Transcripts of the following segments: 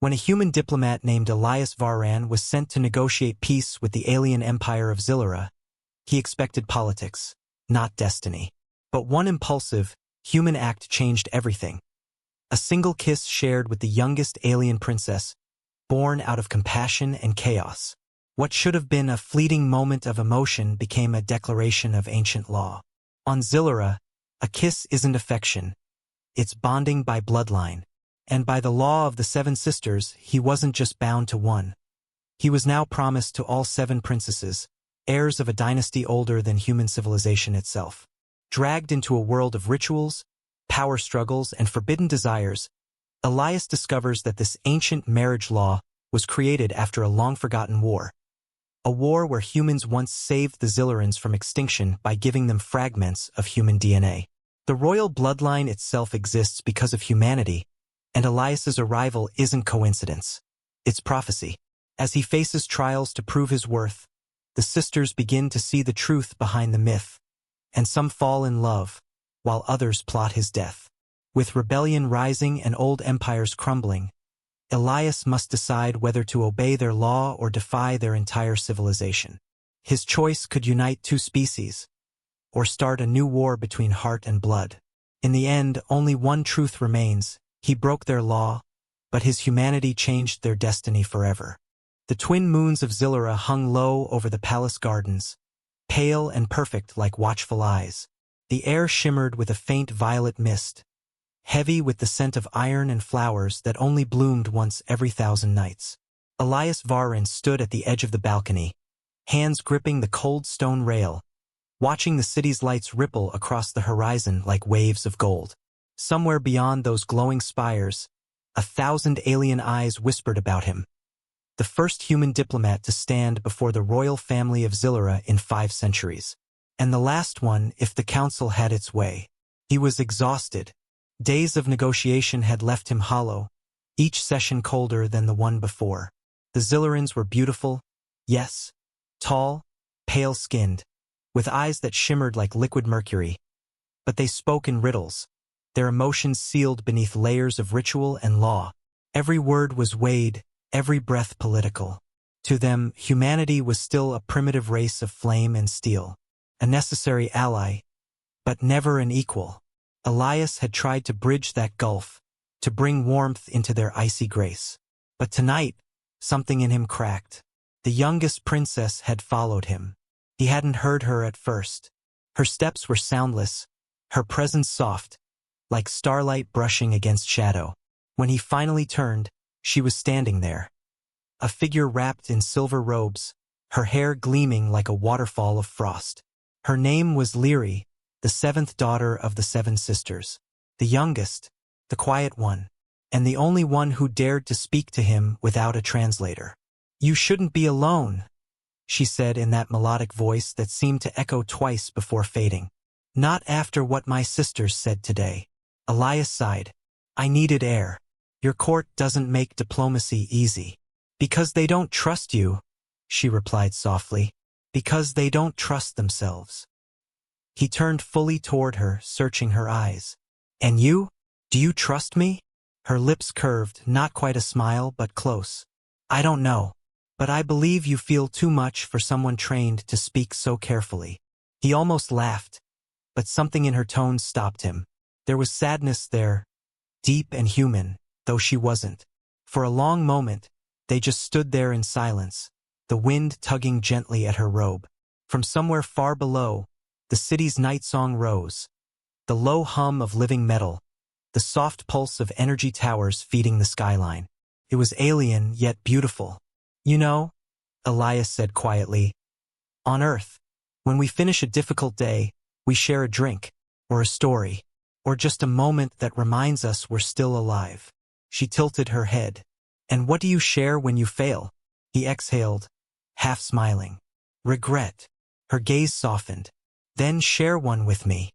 When a human diplomat named Xyleran was sent to negotiate peace with the alien empire of Xyleran, he expected politics, not destiny. But one impulsive, human act changed everything. A single kiss shared with the youngest alien princess, born out of compassion and chaos. What should have been a fleeting moment of emotion became a declaration of ancient law. On Xyleran, a kiss isn't affection. It's bonding by bloodline. And by the law of the seven sisters, he wasn't just bound to one. He was now promised to all seven princesses, heirs of a dynasty older than human civilization itself. Dragged into a world of rituals, power struggles, and forbidden desires, Elias discovers that this ancient marriage law was created after a long-forgotten war. A war where humans once saved the Xylerans from extinction by giving them fragments of human DNA. The royal bloodline itself exists because of humanity, and Elias's arrival isn't coincidence. It's prophecy. As he faces trials to prove his worth, the sisters begin to see the truth behind the myth, and some fall in love, while others plot his death. With rebellion rising and old empires crumbling, Elias must decide whether to obey their law or defy their entire civilization. His choice could unite two species, or start a new war between heart and blood. In the end, only one truth remains. He broke their law, but his humanity changed their destiny forever. The twin moons of Xyleran hung low over the palace gardens, pale and perfect like watchful eyes. The air shimmered with a faint violet mist, heavy with the scent of iron and flowers that only bloomed once every 1,000 nights. Elias Varran stood at the edge of the balcony, hands gripping the cold stone rail, watching the city's lights ripple across the horizon like waves of gold. Somewhere beyond those glowing spires, 1,000 alien eyes whispered about him. The first human diplomat to stand before the royal family of Xyleran in 5 centuries. And the last one if the council had its way. He was exhausted. Days of negotiation had left him hollow, each session colder than the one before. The Xylerans were beautiful, yes, tall, pale-skinned, with eyes that shimmered like liquid mercury. But they spoke in riddles, their emotions sealed beneath layers of ritual and law. Every word was weighed, every breath political. To them, humanity was still a primitive race of flame and steel, a necessary ally, but never an equal. Elias had tried to bridge that gulf, to bring warmth into their icy grace. But tonight, something in him cracked. The youngest princess had followed him. He hadn't heard her at first. Her steps were soundless, her presence soft, like starlight brushing against shadow. When he finally turned, she was standing there. A figure wrapped in silver robes, her hair gleaming like a waterfall of frost. Her name was Lyri, the 7th daughter of the 7 sisters. The youngest, the quiet one, and the only one who dared to speak to him without a translator. "You shouldn't be alone," she said in that melodic voice that seemed to echo twice before fading. "Not after what my sisters said today." Elias sighed. "I needed air. Your court doesn't make diplomacy easy." "Because they don't trust you," she replied softly. "Because they don't trust themselves." He turned fully toward her, searching her eyes. "And you? Do you trust me?" Her lips curved, not quite a smile, but close. "I don't know. But I believe you feel too much for someone trained to speak so carefully." He almost laughed, but something in her tone stopped him. There was sadness there, deep and human, though she wasn't. For a long moment, they just stood there in silence, the wind tugging gently at her robe. From somewhere far below, the city's night song rose, the low hum of living metal, the soft pulse of energy towers feeding the skyline. It was alien yet beautiful. "You know," Elias said quietly, "on Earth, when we finish a difficult day, we share a drink, or a story, or just a moment that reminds us we're still alive." She tilted her head. "And what do you share when you fail?" He exhaled, half smiling. "Regret." Her gaze softened. "Then share one with me."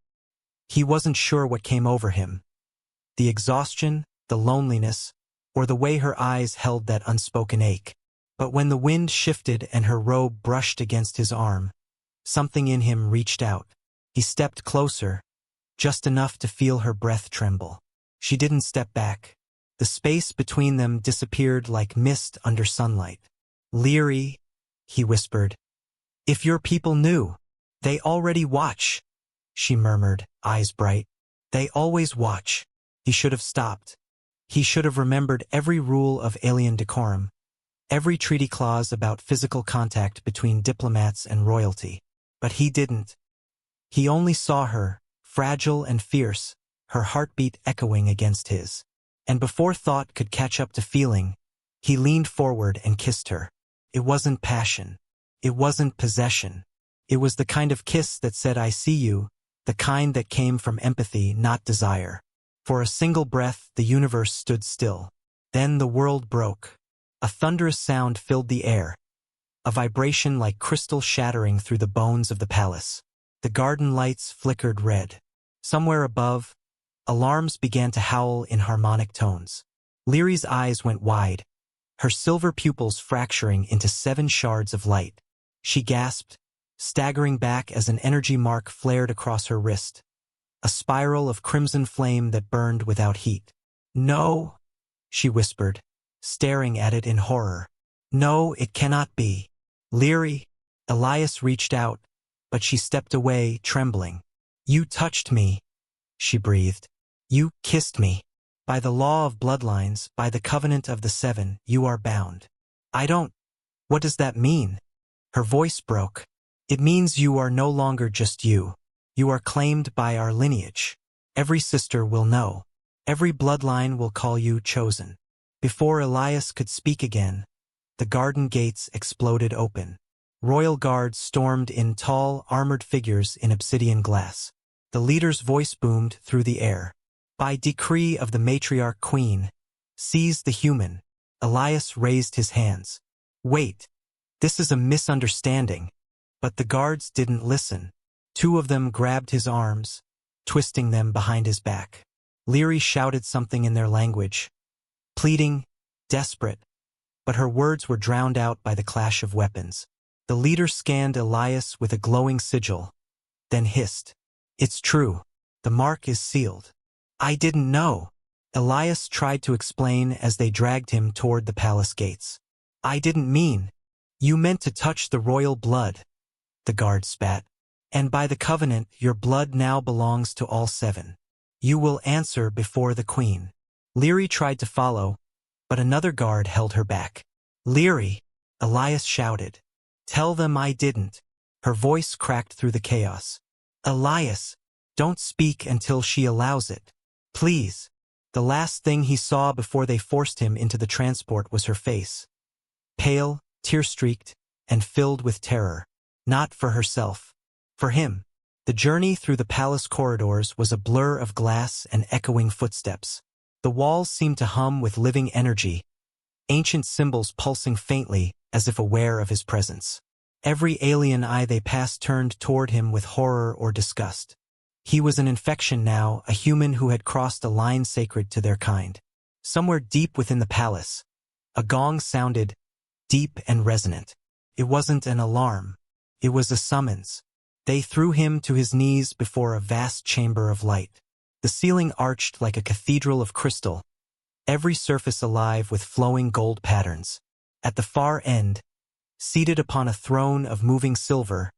He wasn't sure what came over him. The exhaustion, the loneliness, or the way her eyes held that unspoken ache. But when the wind shifted and her robe brushed against his arm, something in him reached out. He stepped closer, just enough to feel her breath tremble. She didn't step back. The space between them disappeared like mist under sunlight. "Leary," he whispered, "if your people knew, they already watch," she murmured, eyes bright. "They always watch." He should have stopped. He should have remembered every rule of alien decorum, every treaty clause about physical contact between diplomats and royalty. But he didn't. He only saw her, fragile and fierce, her heartbeat echoing against his. And before thought could catch up to feeling, he leaned forward and kissed her. It wasn't passion. It wasn't possession. It was the kind of kiss that said, "I see you," the kind that came from empathy, not desire. For a single breath, the universe stood still. Then the world broke. A thunderous sound filled the air, a vibration like crystal shattering through the bones of the palace. The garden lights flickered red. Somewhere above, alarms began to howl in harmonic tones. Leary's eyes went wide, her silver pupils fracturing into 7 shards of light. She gasped, staggering back as an energy mark flared across her wrist, a spiral of crimson flame that burned without heat. "No," she whispered, staring at it in horror. "No, it cannot be." "Leary." Elias reached out, but she stepped away, trembling. "You touched me," she breathed. "You kissed me. By the law of bloodlines, by the covenant of the 7, you are bound." "I don't. What does that mean?" Her voice broke. "It means you are no longer just you. You are claimed by our lineage. Every sister will know. Every bloodline will call you chosen." Before Elias could speak again, the garden gates exploded open. Royal guards stormed in, tall, armored figures in obsidian glass. The leader's voice boomed through the air. "By decree of the matriarch queen, seize the human." Elias raised his hands. "Wait, this is a misunderstanding." But the guards didn't listen. 2 of them grabbed his arms, twisting them behind his back. Leary shouted something in their language, pleading, desperate, but her words were drowned out by the clash of weapons. The leader scanned Elias with a glowing sigil, then hissed, "It's true. The mark is sealed." "I didn't know," Elias tried to explain as they dragged him toward the palace gates. "I didn't mean. You meant to touch the royal blood," the guard spat. "And by the covenant, your blood now belongs to all 7. You will answer before the queen." Leary tried to follow, but another guard held her back. "Leary," Elias shouted. "Tell them I didn't." Her voice cracked through the chaos. "Elias, don't speak until she allows it. Please." The last thing he saw before they forced him into the transport was her face. Pale, tear-streaked, and filled with terror. Not for herself. For him. The journey through the palace corridors was a blur of glass and echoing footsteps. The walls seemed to hum with living energy, ancient symbols pulsing faintly as if aware of his presence. Every alien eye they passed turned toward him with horror or disgust. He was an infection now, a human who had crossed a line sacred to their kind. Somewhere deep within the palace, a gong sounded, deep and resonant. It wasn't an alarm. It was a summons. They threw him to his knees before a vast chamber of light. The ceiling arched like a cathedral of crystal, every surface alive with flowing gold patterns. At the far end, seated upon a throne of moving silver,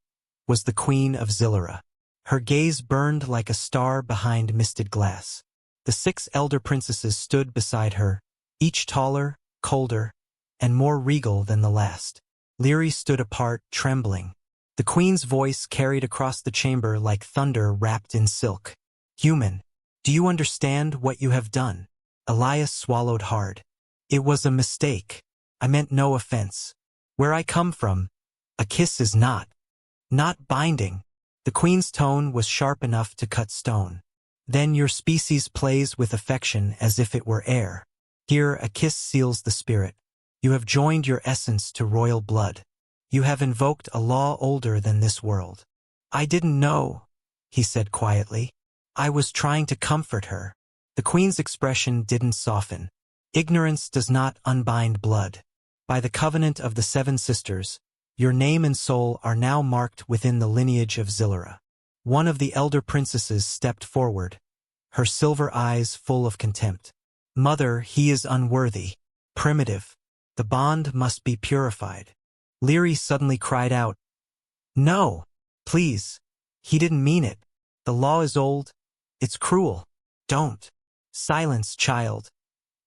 was the Queen of Xyleran. Her gaze burned like a star behind misted glass. The 6 elder princesses stood beside her, each taller, colder, and more regal than the last. Leary stood apart, trembling. The queen's voice carried across the chamber like thunder wrapped in silk. "Human, do you understand what you have done?" Elias swallowed hard. "It was a mistake. I meant no offense. Where I come from, a kiss is not binding." The queen's tone was sharp enough to cut stone. "Then your species plays with affection as if it were air. Here a kiss seals the spirit. You have joined your essence to royal blood. You have invoked a law older than this world." "I didn't know," he said quietly. "I was trying to comfort her." The queen's expression didn't soften. "Ignorance does not unbind blood. By the covenant of the 7 sisters, your name and soul are now marked within the lineage of Xyleran." One of the elder princesses stepped forward, her silver eyes full of contempt. Mother, he is unworthy. Primitive. The bond must be purified. Leary suddenly cried out, "No! Please! He didn't mean it. The law is old. It's cruel. Don't." "Silence, child,"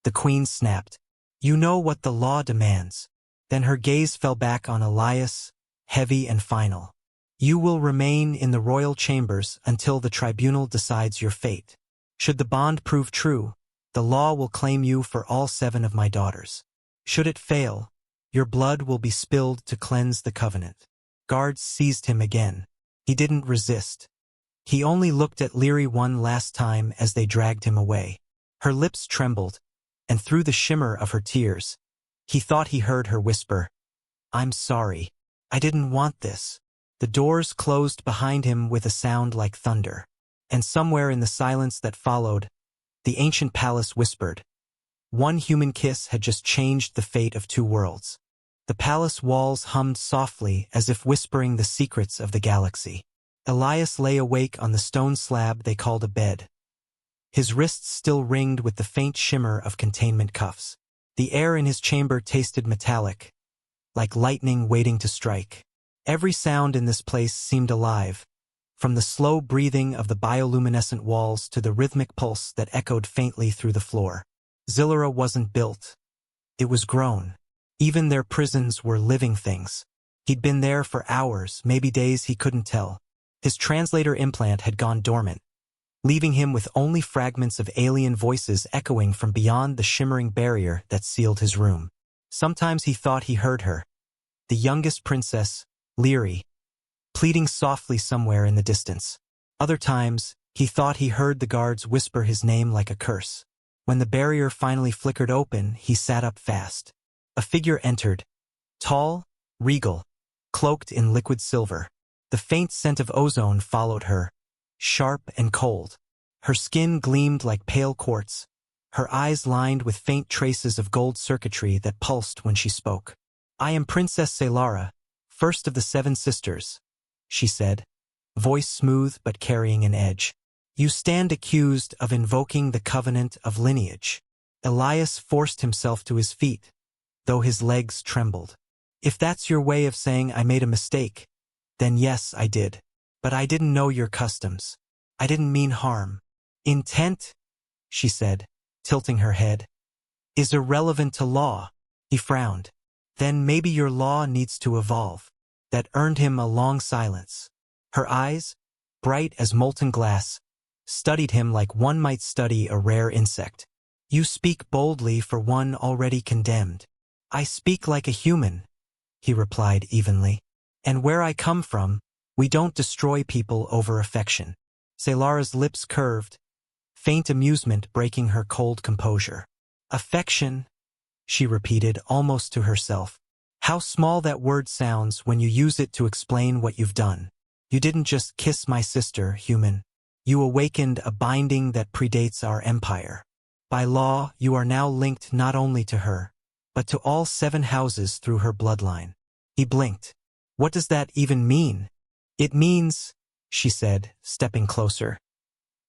the queen snapped. "You know what the law demands." Then her gaze fell back on Elias, heavy and final. "You will remain in the royal chambers until the tribunal decides your fate. Should the bond prove true, the law will claim you for all 7 of my daughters. Should it fail, your blood will be spilled to cleanse the covenant." Guards seized him again. He didn't resist. He only looked at Leary one last time as they dragged him away. Her lips trembled, and through the shimmer of her tears, he thought he heard her whisper, "I'm sorry. I didn't want this." The doors closed behind him with a sound like thunder. And somewhere in the silence that followed, the ancient palace whispered. One human kiss had just changed the fate of 2 worlds. The palace walls hummed softly as if whispering the secrets of the galaxy. Elias lay awake on the stone slab they called a bed. His wrists still ringed with the faint shimmer of containment cuffs. The air in his chamber tasted metallic, like lightning waiting to strike. Every sound in this place seemed alive, from the slow breathing of the bioluminescent walls to the rhythmic pulse that echoed faintly through the floor. Xyleran wasn't built. It was grown. Even their prisons were living things. He'd been there for hours, maybe days, he couldn't tell. His translator implant had gone dormant, leaving him with only fragments of alien voices echoing from beyond the shimmering barrier that sealed his room. Sometimes he thought he heard her, the youngest princess, Leary, pleading softly somewhere in the distance. Other times, he thought he heard the guards whisper his name like a curse. When the barrier finally flickered open, he sat up fast. A figure entered, tall, regal, cloaked in liquid silver. The faint scent of ozone followed her, sharp and cold. Her skin gleamed like pale quartz, her eyes lined with faint traces of gold circuitry that pulsed when she spoke. "I am Princess Xyleran, first of the 7 sisters," she said, voice smooth but carrying an edge. "You stand accused of invoking the covenant of lineage." Elias forced himself to his feet, though his legs trembled. "If that's your way of saying I made a mistake, then yes, I did. But I didn't know your customs. I didn't mean harm." "Intent," she said, tilting her head, "is irrelevant to law." He frowned. "Then maybe your law needs to evolve." That earned him a long silence. Her eyes, bright as molten glass, studied him like one might study a rare insect. "You speak boldly for one already condemned." "I speak like a human," he replied evenly. "And where I come from, we don't destroy people over affection." Xyleran's lips curved, faint amusement breaking her cold composure. "Affection," she repeated almost to herself. How small that word sounds when you use it to explain what you've done. You didn't just kiss my sister, human. You awakened a binding that predates our empire. By law, you are now linked not only to her, but to all 7 houses through her bloodline. He blinked. "What does that even mean?" "It means," she said, stepping closer,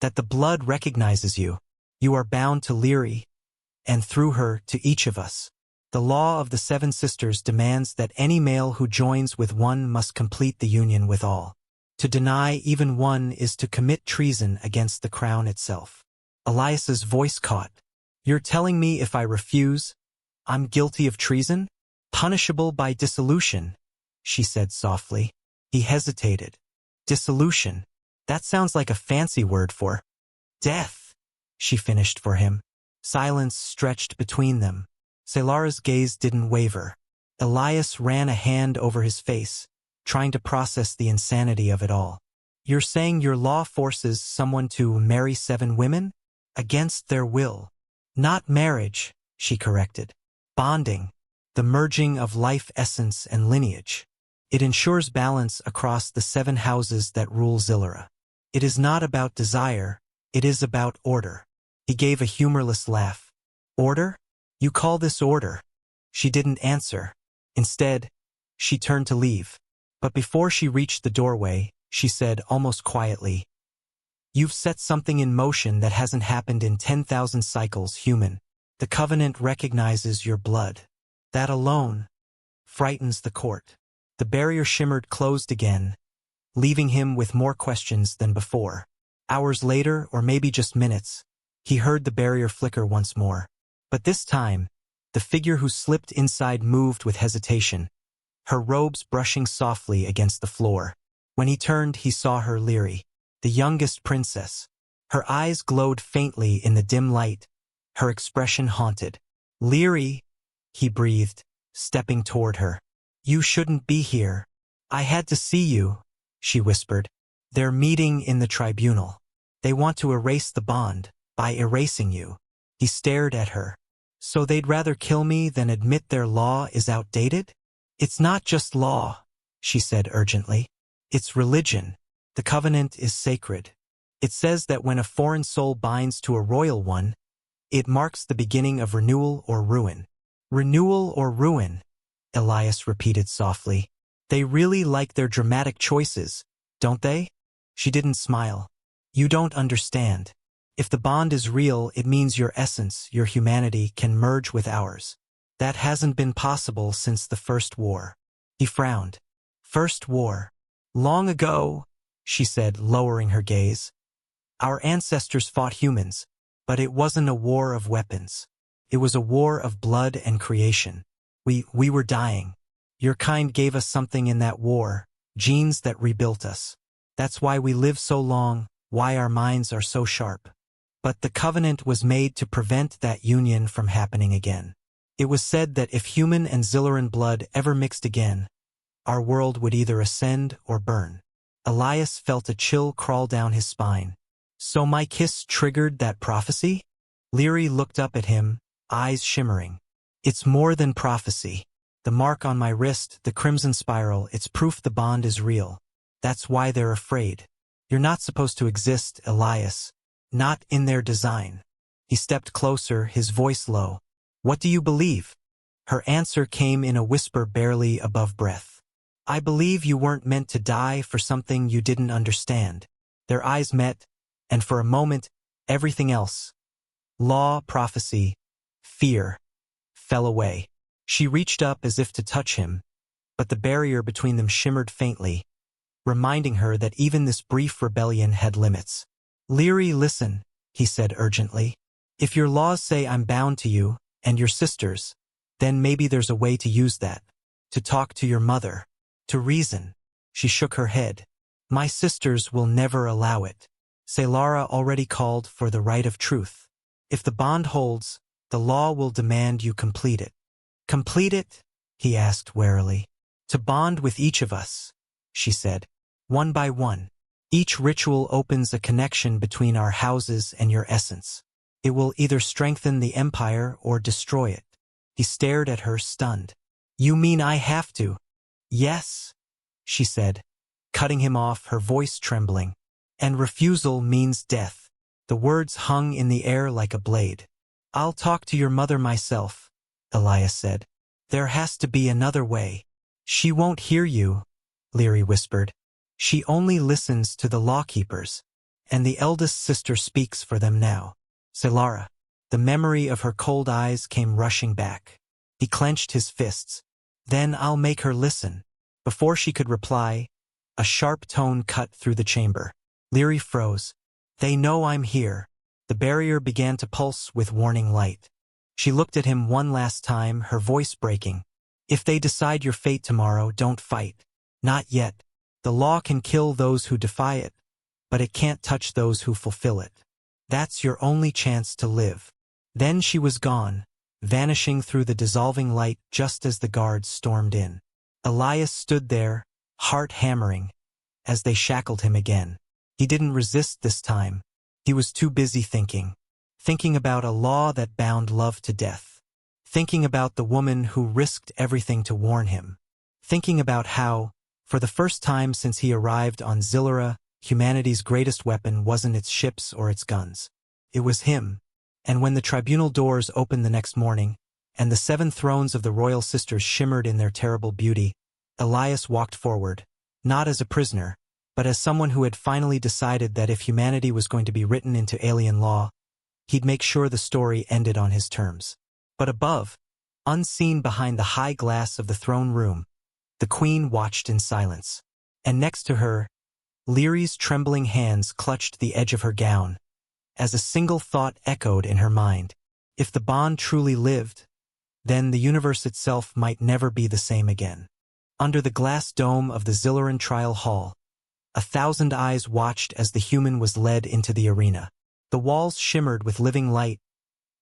"that the blood recognizes you. You are bound to Leary, and through her to each of us. The law of the 7 sisters demands that any male who joins with one must complete the union with all. To deny even one is to commit treason against the crown itself." Elias's voice caught. "You're telling me if I refuse, I'm guilty of treason? Punishable by dissolution," she said softly. He hesitated. "Dissolution? That sounds like a fancy word for death," she finished for him. Silence stretched between them. Xyleran's gaze didn't waver. Elias ran a hand over his face, trying to process the insanity of it all. "You're saying your law forces someone to marry 7 women? Against their will." "Not marriage," she corrected. "Bonding. The merging of life essence and lineage. It ensures balance across the 7 houses that rule Xyleran. It is not about desire, it is about order." He gave a humorless laugh. "Order? You call this order?" She didn't answer. Instead, she turned to leave. But before she reached the doorway, she said almost quietly, "You've set something in motion that hasn't happened in 10,000 cycles, human." The Covenant recognizes your blood. That alone frightens the court. The barrier shimmered closed again, leaving him with more questions than before. Hours later, or maybe just minutes, he heard the barrier flicker once more. But this time, the figure who slipped inside moved with hesitation, her robes brushing softly against the floor. When he turned, he saw her, Leary, the youngest princess. Her eyes glowed faintly in the dim light, her expression haunted. "Leary," he breathed, stepping toward her. "You shouldn't be here. I had to see you," she whispered. "They're meeting in the tribunal. They want to erase the bond by erasing you." He stared at her. "So they'd rather kill me than admit their law is outdated?" "It's not just law," she said urgently. "It's religion. The Covenant is sacred. It says that when a foreign soul binds to a royal one, it marks the beginning of renewal or ruin." "Renewal or ruin," Elias repeated softly. "They really like their dramatic choices, don't they?" She didn't smile. "You don't understand. If the bond is real, it means your essence, your humanity, can merge with ours. That hasn't been possible since the First War." He frowned. "First War? Long ago," she said, lowering her gaze. "Our ancestors fought humans, but it wasn't a war of weapons. It was a war of blood and creation. We were dying. Your kind gave us something in that war, genes that rebuilt us. That's why we live so long, why our minds are so sharp. But the Covenant was made to prevent that union from happening again. It was said that if human and Xyleran blood ever mixed again, our world would either ascend or burn." Elias felt a chill crawl down his spine. "So my kiss triggered that prophecy?" Leary looked up at him, eyes shimmering. "It's more than prophecy. The mark on my wrist, the crimson spiral, it's proof the bond is real. That's why they're afraid. You're not supposed to exist, Elias. Not in their design." He stepped closer, his voice low. "What do you believe?" Her answer came in a whisper barely above breath. "I believe you weren't meant to die for something you didn't understand." Their eyes met, and for a moment, everything else, law, prophecy, fear, fell away. She reached up as if to touch him, but the barrier between them shimmered faintly, reminding her that even this brief rebellion had limits. "Leary, listen," he said urgently. "If your laws say I'm bound to you, and your sisters, then maybe there's a way to use that. To talk to your mother. To reason." She shook her head. "My sisters will never allow it. Xyleran already called for the right of truth. If the bond holds, the law will demand you complete it." "Complete it?" he asked warily. "To bond with each of us," she said. "One by one. Each ritual opens a connection between our houses and your essence. It will either strengthen the empire or destroy it." He stared at her, stunned. "You mean I have to?" "Yes," she said, cutting him off, her voice trembling. "And refusal means death." The words hung in the air like a blade. "I'll talk to your mother myself," Elias said. "There has to be another way." "She won't hear you," Leary whispered. "She only listens to the lawkeepers, and the eldest sister speaks for them now." Xyleran. The memory of her cold eyes came rushing back. He clenched his fists. "Then I'll make her listen." Before she could reply, a sharp tone cut through the chamber. Leary froze. "They know I'm here." The barrier began to pulse with warning light. She looked at him one last time, her voice breaking. "If they decide your fate tomorrow, don't fight. Not yet. The law can kill those who defy it, but it can't touch those who fulfill it. That's your only chance to live." Then she was gone, vanishing through the dissolving light just as the guards stormed in. Elias stood there, heart hammering, as they shackled him again. He didn't resist this time. He was too busy thinking. Thinking about a law that bound love to death. Thinking about the woman who risked everything to warn him. Thinking about how, for the first time since he arrived on Xyleran, humanity's greatest weapon wasn't its ships or its guns. It was him. And when the tribunal doors opened the next morning, and the 7 thrones of the royal sisters shimmered in their terrible beauty, Elias walked forward, not as a prisoner, but as someone who had finally decided that if humanity was going to be written into alien law, He'd make sure the story ended on his terms. But above, unseen behind the high glass of the throne room, the queen watched in silence. And next to her, Lyri's trembling hands clutched the edge of her gown, as a single thought echoed in her mind. If the bond truly lived, then the universe itself might never be the same again. Under the glass dome of the Xyleran trial hall, 1,000 eyes watched as the human was led into the arena. The walls shimmered with living light,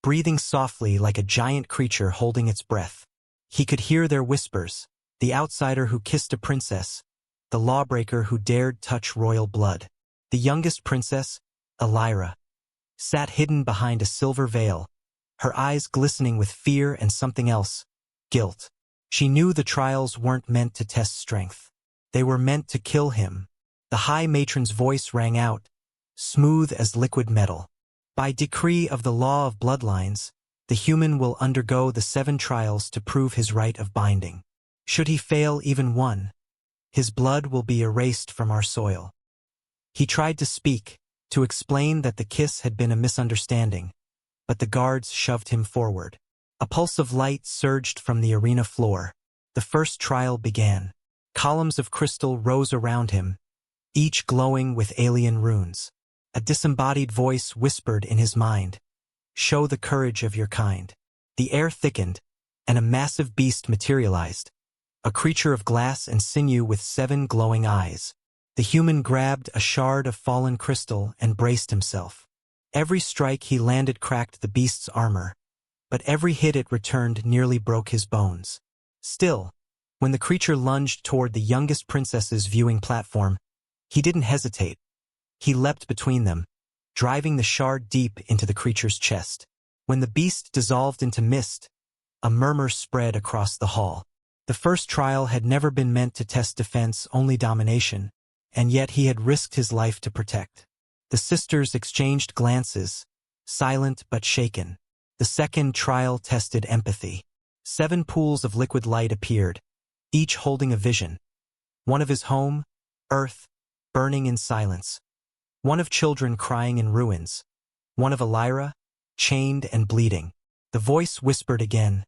breathing softly like a giant creature holding its breath. He could hear their whispers, the outsider who kissed a princess, the lawbreaker who dared touch royal blood. The youngest princess, Xyleran, sat hidden behind a silver veil, her eyes glistening with fear and something else, guilt. She knew the trials weren't meant to test strength. They were meant to kill him. The high matron's voice rang out, smooth as liquid metal. By decree of the law of bloodlines, the human will undergo the 7 trials to prove his right of binding. Should he fail even one, his blood will be erased from our soil. He tried to speak, to explain that the kiss had been a misunderstanding, but the guards shoved him forward. A pulse of light surged from the arena floor. The first trial began. Columns of crystal rose around him, each glowing with alien runes. A disembodied voice whispered in his mind, "Show the courage of your kind." The air thickened, and a massive beast materialized, a creature of glass and sinew with 7 glowing eyes. The human grabbed a shard of fallen crystal and braced himself. Every strike he landed cracked the beast's armor, but every hit it returned nearly broke his bones. Still, when the creature lunged toward the youngest princess's viewing platform, he didn't hesitate. He leapt between them, driving the shard deep into the creature's chest. When the beast dissolved into mist, a murmur spread across the hall. The first trial had never been meant to test defense, only domination, and yet he had risked his life to protect. The sisters exchanged glances, silent but shaken. The second trial tested empathy. 7 pools of liquid light appeared, each holding a vision. One of his home, Earth, burning in silence. One of children crying in ruins. One of Xyleran, chained and bleeding. The voice whispered again,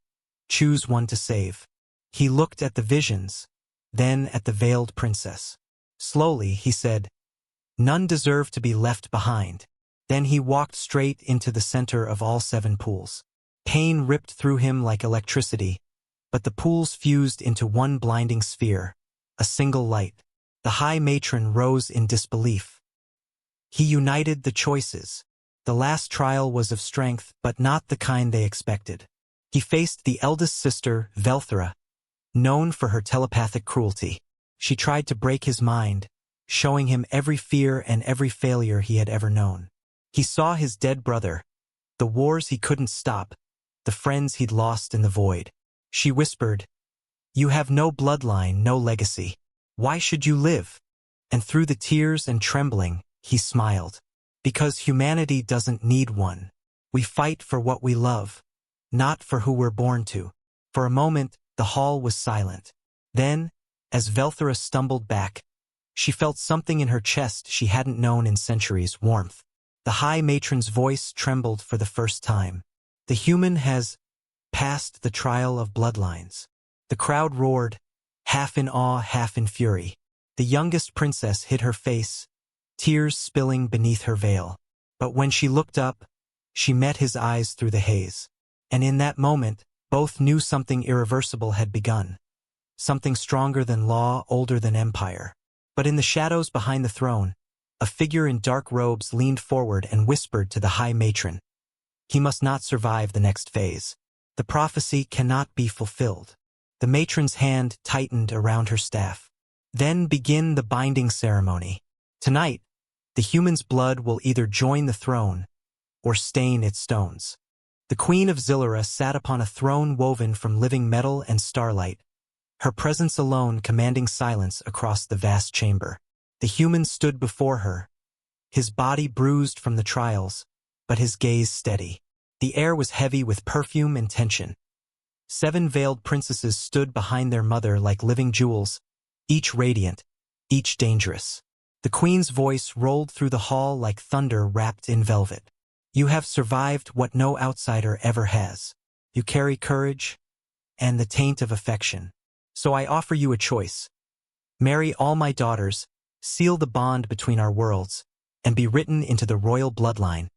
"Choose one to save." He looked at the visions, then at the veiled princess. Slowly, he said, "None deserve to be left behind." Then he walked straight into the center of all 7 pools. Pain ripped through him like electricity, but the pools fused into one blinding sphere, a single light. The high matron rose in disbelief. He united the choices. The last trial was of strength, but not the kind they expected. He faced the eldest sister, Xyleran, known for her telepathic cruelty. She tried to break his mind, showing him every fear and every failure he had ever known. He saw his dead brother, the wars he couldn't stop, the friends he'd lost in the void. She whispered, "You have no bloodline, no legacy. Why should you live?" And through the tears and trembling, he smiled. "Because humanity doesn't need one. We fight for what we love, not for who we're born to." For a moment, the hall was silent. Then, as Xyleran stumbled back, she felt something in her chest she hadn't known in centuries: warmth. The high matron's voice trembled for the first time. "The human has passed the trial of bloodlines." The crowd roared, half in awe, half in fury. The youngest princess hid her face, tears spilling beneath her veil. But when she looked up, she met his eyes through the haze. And in that moment, both knew something irreversible had begun. Something stronger than law, older than empire. But in the shadows behind the throne, a figure in dark robes leaned forward and whispered to the high matron, "He must not survive the next phase. The prophecy cannot be fulfilled." The matron's hand tightened around her staff. "Then begin the binding ceremony. Tonight, the human's blood will either join the throne or stain its stones." The Queen of Xyleran sat upon a throne woven from living metal and starlight, her presence alone commanding silence across the vast chamber. The human stood before her, his body bruised from the trials, but his gaze steady. The air was heavy with perfume and tension. 7 veiled princesses stood behind their mother like living jewels, each radiant, each dangerous. The queen's voice rolled through the hall like thunder wrapped in velvet. You have survived what no outsider ever has. You carry courage and the taint of affection. So I offer you a choice. Marry all my daughters, seal the bond between our worlds, and be written into the royal bloodline,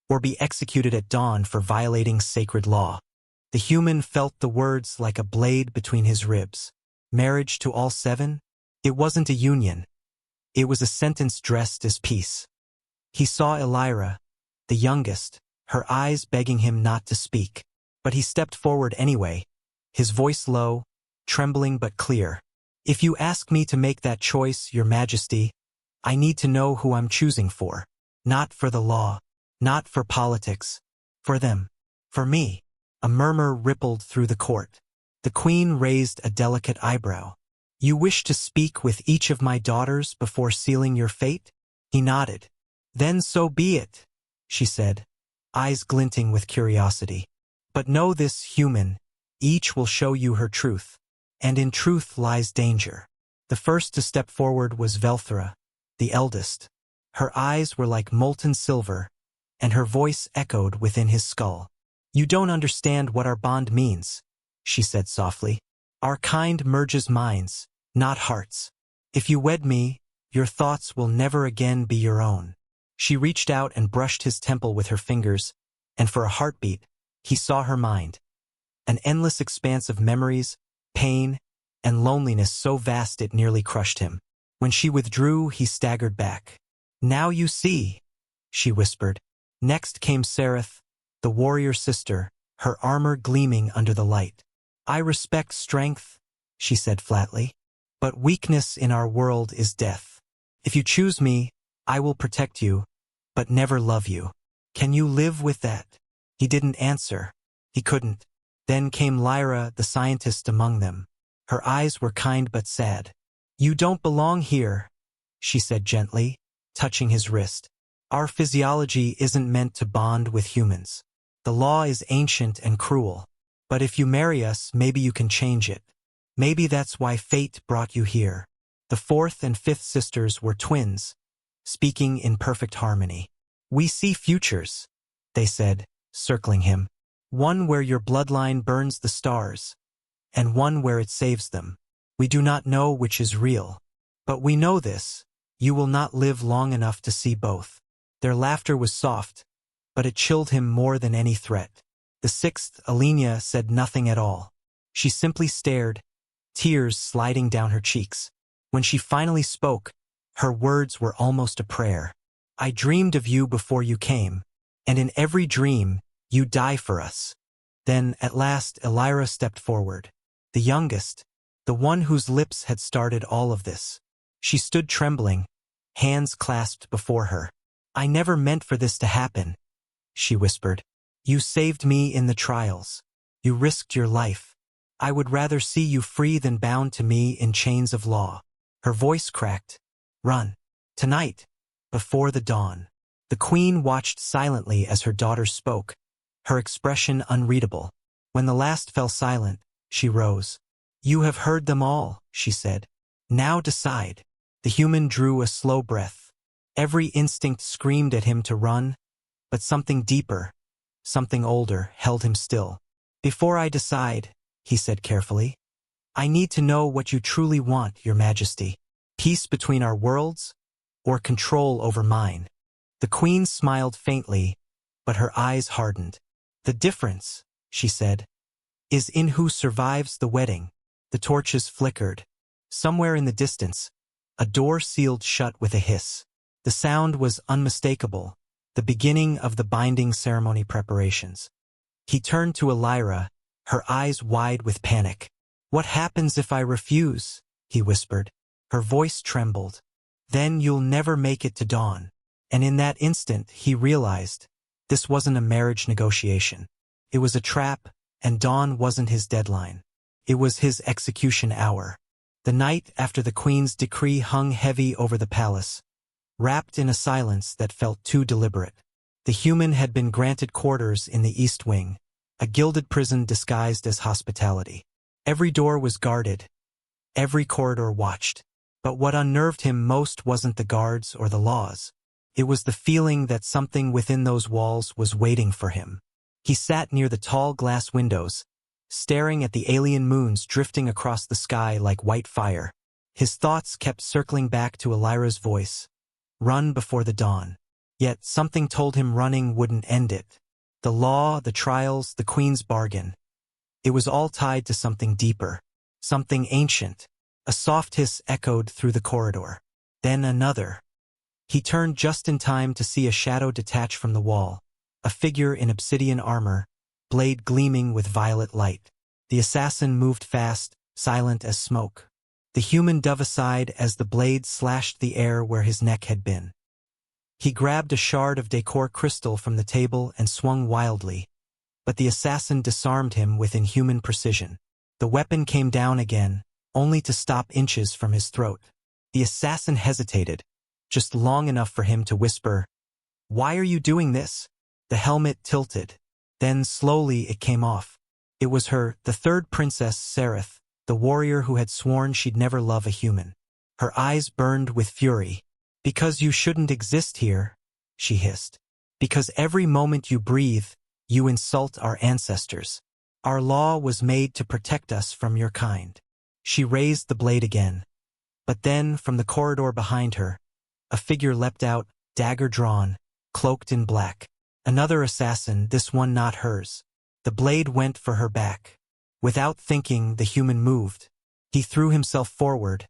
or be executed at dawn for violating sacred law. The human felt the words like a blade between his ribs. Marriage to all seven? It wasn't a union. It was a sentence dressed as peace. He saw Xyleran, the youngest, her eyes begging him not to speak. But he stepped forward anyway, his voice low, trembling but clear. If you ask me to make that choice, Your Majesty, I need to know who I'm choosing for. Not for the law, not for politics, for them, for me. A murmur rippled through the court. The queen raised a delicate eyebrow. You wish to speak with each of my daughters before sealing your fate? He nodded. Then so be it, she said, eyes glinting with curiosity. But know this, human, each will show you her truth, and in truth lies danger. The first to step forward was Xyleran, the eldest. Her eyes were like molten silver, and her voice echoed within his skull. You don't understand what our bond means, she said softly. Our kind merges minds, not hearts. If you wed me, your thoughts will never again be your own. She reached out and brushed his temple with her fingers, and for a heartbeat, he saw her mind. An endless expanse of memories, pain, and loneliness so vast it nearly crushed him. When she withdrew, he staggered back. Now you see, she whispered. Next came Sereth, the warrior sister, her armor gleaming under the light. I respect strength, she said flatly, but weakness in our world is death. If you choose me, I will protect you, but never love you. Can you live with that? He didn't answer. He couldn't. Then came Lyra, the scientist among them. Her eyes were kind but sad. You don't belong here, she said gently, touching his wrist. Our physiology isn't meant to bond with humans. The law is ancient and cruel. But if you marry us, maybe you can change it. Maybe that's why fate brought you here. The fourth and fifth sisters were twins, speaking in perfect harmony. We see futures, they said, circling him. One where your bloodline burns the stars, and one where it saves them. We do not know which is real. But we know this, you will not live long enough to see both. Their laughter was soft, but it chilled him more than any threat. The sixth, Alenia, said nothing at all. She simply stared, tears sliding down her cheeks. When she finally spoke, her words were almost a prayer. I dreamed of you before you came, and in every dream, you die for us. Then, at last, Xyleran stepped forward. The youngest, the one whose lips had started all of this. She stood trembling, hands clasped before her. I never meant for this to happen, she whispered. You saved me in the trials. You risked your life. I would rather see you free than bound to me in chains of law. Her voice cracked. Run. Tonight. Before the dawn. The queen watched silently as her daughter spoke, her expression unreadable. When the last fell silent, she rose. You have heard them all, she said. Now decide. The human drew a slow breath. Every instinct screamed at him to run, but something deeper, something older, held him still. Before I decide, he said carefully, I need to know what you truly want, Your Majesty. Peace between our worlds, or control over mine? The queen smiled faintly, but her eyes hardened. The difference, she said, is in who survives the wedding. The torches flickered. Somewhere in the distance, a door sealed shut with a hiss. The sound was unmistakable, the beginning of the binding ceremony preparations. He turned to Xyleran, her eyes wide with panic. What happens if I refuse? He whispered. Her voice trembled. Then you'll never make it to dawn. And in that instant, he realized this wasn't a marriage negotiation. It was a trap, and dawn wasn't his deadline. It was his execution hour. The night after the queen's decree hung heavy over the palace, wrapped in a silence that felt too deliberate. The human had been granted quarters in the East Wing, a gilded prison disguised as hospitality. Every door was guarded, every corridor watched. But what unnerved him most wasn't the guards or the laws. It was the feeling that something within those walls was waiting for him. He sat near the tall glass windows, staring at the alien moons drifting across the sky like white fire. His thoughts kept circling back to Elira's voice. Run before the dawn. Yet something told him running wouldn't end it. The law, the trials, the Queen's bargain. It was all tied to something deeper, something ancient. A soft hiss echoed through the corridor. Then another. He turned just in time to see a shadow detach from the wall, a figure in obsidian armor, blade gleaming with violet light. The assassin moved fast, silent as smoke. The human dove aside as the blade slashed the air where his neck had been. He grabbed a shard of decor crystal from the table and swung wildly, but the assassin disarmed him with inhuman precision. The weapon came down again, only to stop inches from his throat. The assassin hesitated, just long enough for him to whisper, "Why are you doing this?" The helmet tilted. Then slowly it came off. It was her, the third princess, Sereth, the warrior who had sworn she'd never love a human. Her eyes burned with fury. "Because you shouldn't exist here," she hissed. "Because every moment you breathe, you insult our ancestors. Our law was made to protect us from your kind." She raised the blade again. But then, from the corridor behind her, a figure leapt out, dagger drawn, cloaked in black. Another assassin, this one not hers. The blade went for her back. Without thinking, the human moved. He threw himself forward,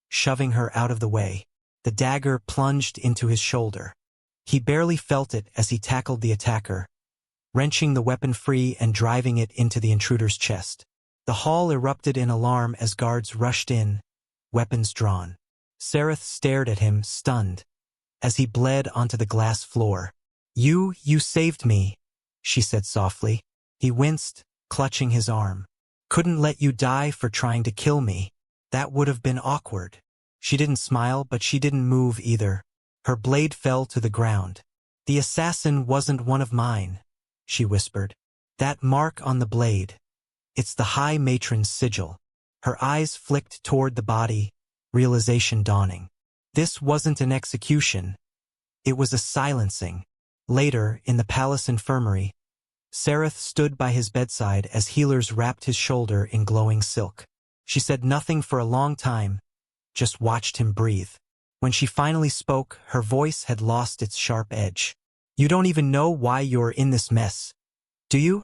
shoving her out of the way. The dagger plunged into his shoulder. He barely felt it as he tackled the attacker, wrenching the weapon free and driving it into the intruder's chest. The hall erupted in alarm as guards rushed in, weapons drawn. Sereth stared at him, stunned, as he bled onto the glass floor. You saved me," she said softly. He winced, clutching his arm. "Couldn't let you die for trying to kill me. That would have been awkward." She didn't smile, but she didn't move either. Her blade fell to the ground. "The assassin wasn't one of mine," she whispered. "That mark on the blade. It's the High Matron's sigil." Her eyes flicked toward the body, realization dawning. This wasn't an execution. It was a silencing. Later, in the palace infirmary, Sereth stood by his bedside as healers wrapped his shoulder in glowing silk. She said nothing for a long time, just watched him breathe. When she finally spoke, her voice had lost its sharp edge. "You don't even know why you're in this mess, do you?"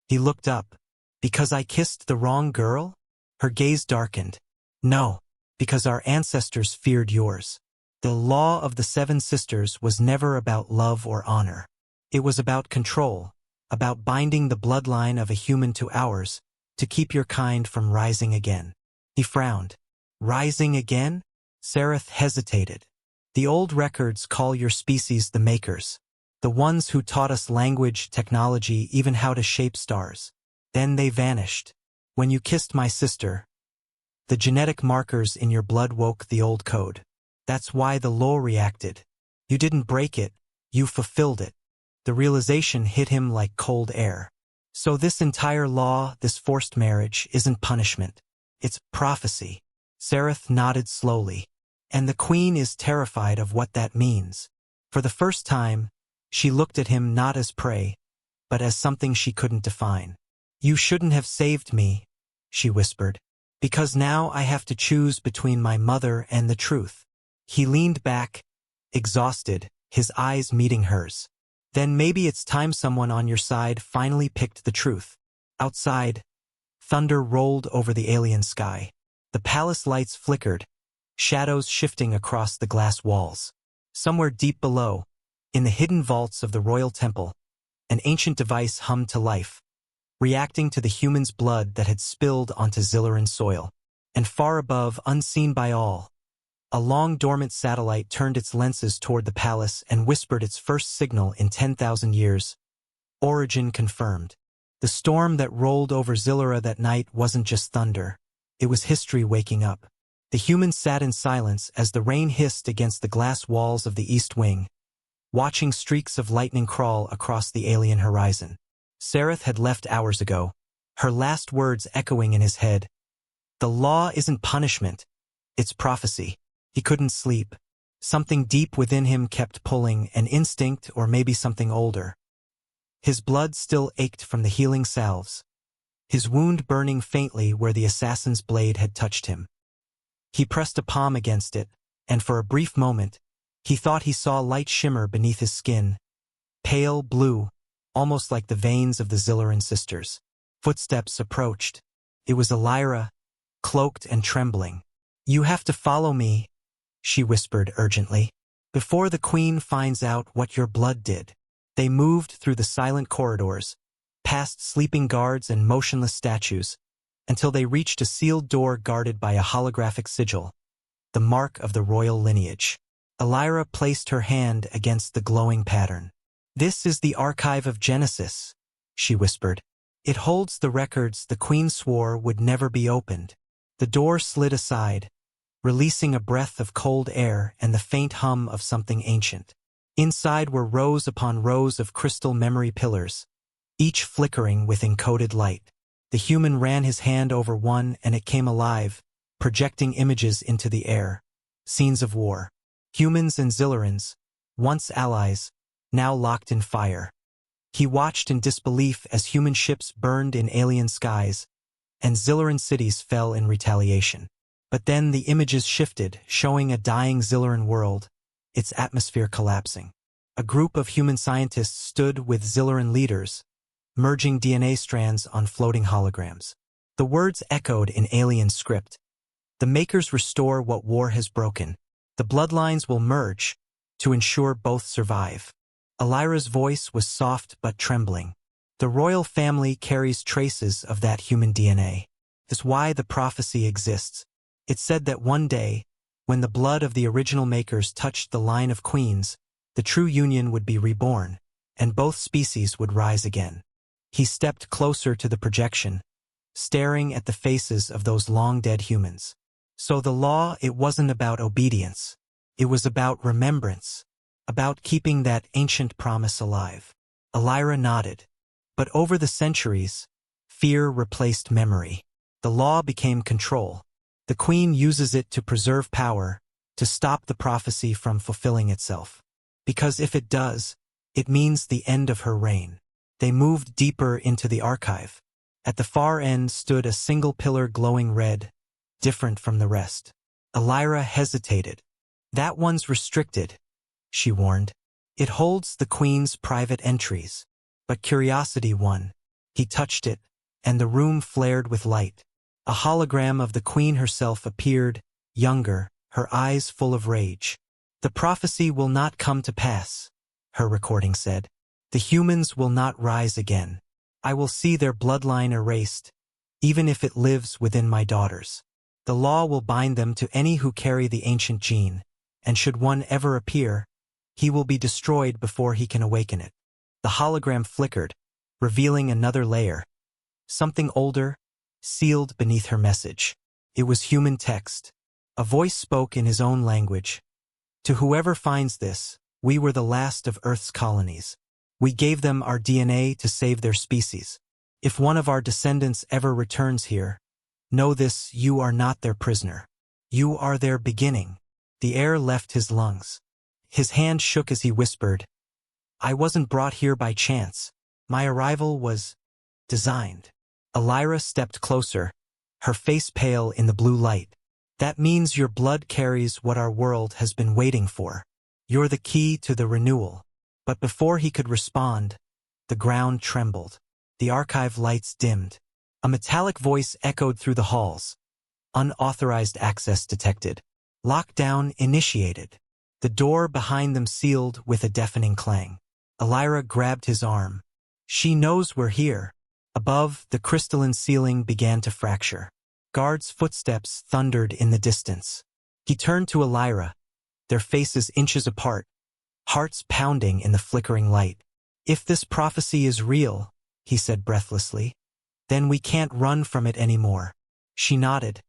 He looked up. "Because I kissed the wrong girl?" Her gaze darkened. "No, because our ancestors feared yours. The law of the Seven Sisters was never about love or honor. It was about control, about binding the bloodline of a human to ours, to keep your kind from rising again." He frowned. "Rising again?" Sereth hesitated. "The old records call your species the Makers, the ones who taught us language, technology, even how to shape stars. Then they vanished. When you kissed my sister, the genetic markers in your blood woke the old code. That's why the law reacted. You didn't break it, you fulfilled it." The realization hit him like cold air. So this entire law, this forced marriage, isn't punishment. It's prophecy. Sereth nodded slowly. And the Queen is terrified of what that means. For the first time, she looked at him not as prey, but as something she couldn't define. "You shouldn't have saved me," she whispered, "because now I have to choose between my mother and the truth." He leaned back, exhausted, his eyes meeting hers. "Then maybe it's time someone on your side finally picked the truth." Outside, thunder rolled over the alien sky. The palace lights flickered, shadows shifting across the glass walls. Somewhere deep below, in the hidden vaults of the royal temple, an ancient device hummed to life, reacting to the human's blood that had spilled onto Xyleran soil. And far above, unseen by all, a long dormant satellite turned its lenses toward the palace and whispered its first signal in 10,000 years. Origin confirmed. The storm that rolled over Xyleran that night wasn't just thunder. It was history waking up. The humans sat in silence as the rain hissed against the glass walls of the East Wing, watching streaks of lightning crawl across the alien horizon. Sereth had left hours ago, her last words echoing in his head. The law isn't punishment, it's prophecy. He couldn't sleep. Something deep within him kept pulling, an instinct or maybe something older. His blood still ached from the healing salves, his wound burning faintly where the assassin's blade had touched him. He pressed a palm against it, and for a brief moment, he thought he saw light shimmer beneath his skin, pale blue, almost like the veins of the Xyleran sisters. Footsteps approached. It was Xyleran, cloaked and trembling. "You have to follow me," she whispered urgently, "before the queen finds out what your blood did." They moved through the silent corridors, past sleeping guards and motionless statues, until they reached a sealed door guarded by a holographic sigil, the mark of the royal lineage. Xyleran placed her hand against the glowing pattern. "This is the archive of Genesis," she whispered. "It holds the records the queen swore would never be opened." The door slid aside, releasing a breath of cold air and the faint hum of something ancient. Inside were rows upon rows of crystal memory pillars, each flickering with encoded light. The human ran his hand over one and it came alive, projecting images into the air. Scenes of war. Humans and Xylerans, once allies, now locked in fire. He watched in disbelief as human ships burned in alien skies, and Xyleran cities fell in retaliation. But then the images shifted, showing a dying Xyleran world, its atmosphere collapsing. A group of human scientists stood with Xyleran leaders, merging DNA strands on floating holograms. The words echoed in alien script. "The Makers restore what war has broken. The bloodlines will merge to ensure both survive." Xyleran's voice was soft but trembling. "The royal family carries traces of that human DNA. That's why the prophecy exists. It said that one day, when the blood of the original Makers touched the line of queens, the true union would be reborn, and both species would rise again." He stepped closer to the projection, staring at the faces of those long-dead humans. So the law, it wasn't about obedience. It was about remembrance, about keeping that ancient promise alive. Xyleran nodded. But over the centuries, fear replaced memory. The law became control. The queen uses it to preserve power, to stop the prophecy from fulfilling itself. Because if it does, it means the end of her reign. They moved deeper into the archive. At the far end stood a single pillar glowing red, different from the rest. Xyleran hesitated. "That one's restricted," she warned. "It holds the queen's private entries." But curiosity won. He touched it, and the room flared with light. A hologram of the queen herself appeared, younger, her eyes full of rage. "The prophecy will not come to pass," her recording said. "The humans will not rise again. I will see their bloodline erased, even if it lives within my daughters. The law will bind them to any who carry the ancient gene, and should one ever appear, he will be destroyed before he can awaken it." The hologram flickered, revealing another layer. Something older, sealed beneath her message. It was human text. A voice spoke in his own language. "To whoever finds this, we were the last of Earth's colonies. We gave them our DNA to save their species. If one of our descendants ever returns here, know this: you are not their prisoner. You are their beginning." The air left his lungs. His hand shook as he whispered, "I wasn't brought here by chance. My arrival was designed." Xyleran stepped closer, her face pale in the blue light. "That means your blood carries what our world has been waiting for. You're the key to the renewal." But before he could respond, the ground trembled. The archive lights dimmed. A metallic voice echoed through the halls. "Unauthorized access detected. Lockdown initiated." The door behind them sealed with a deafening clang. Xyleran grabbed his arm. "She knows we're here." Above, the crystalline ceiling began to fracture. Guards' footsteps thundered in the distance. He turned to Xyleran, their faces inches apart, hearts pounding in the flickering light. "If this prophecy is real," he said breathlessly, "then we can't run from it anymore." She nodded,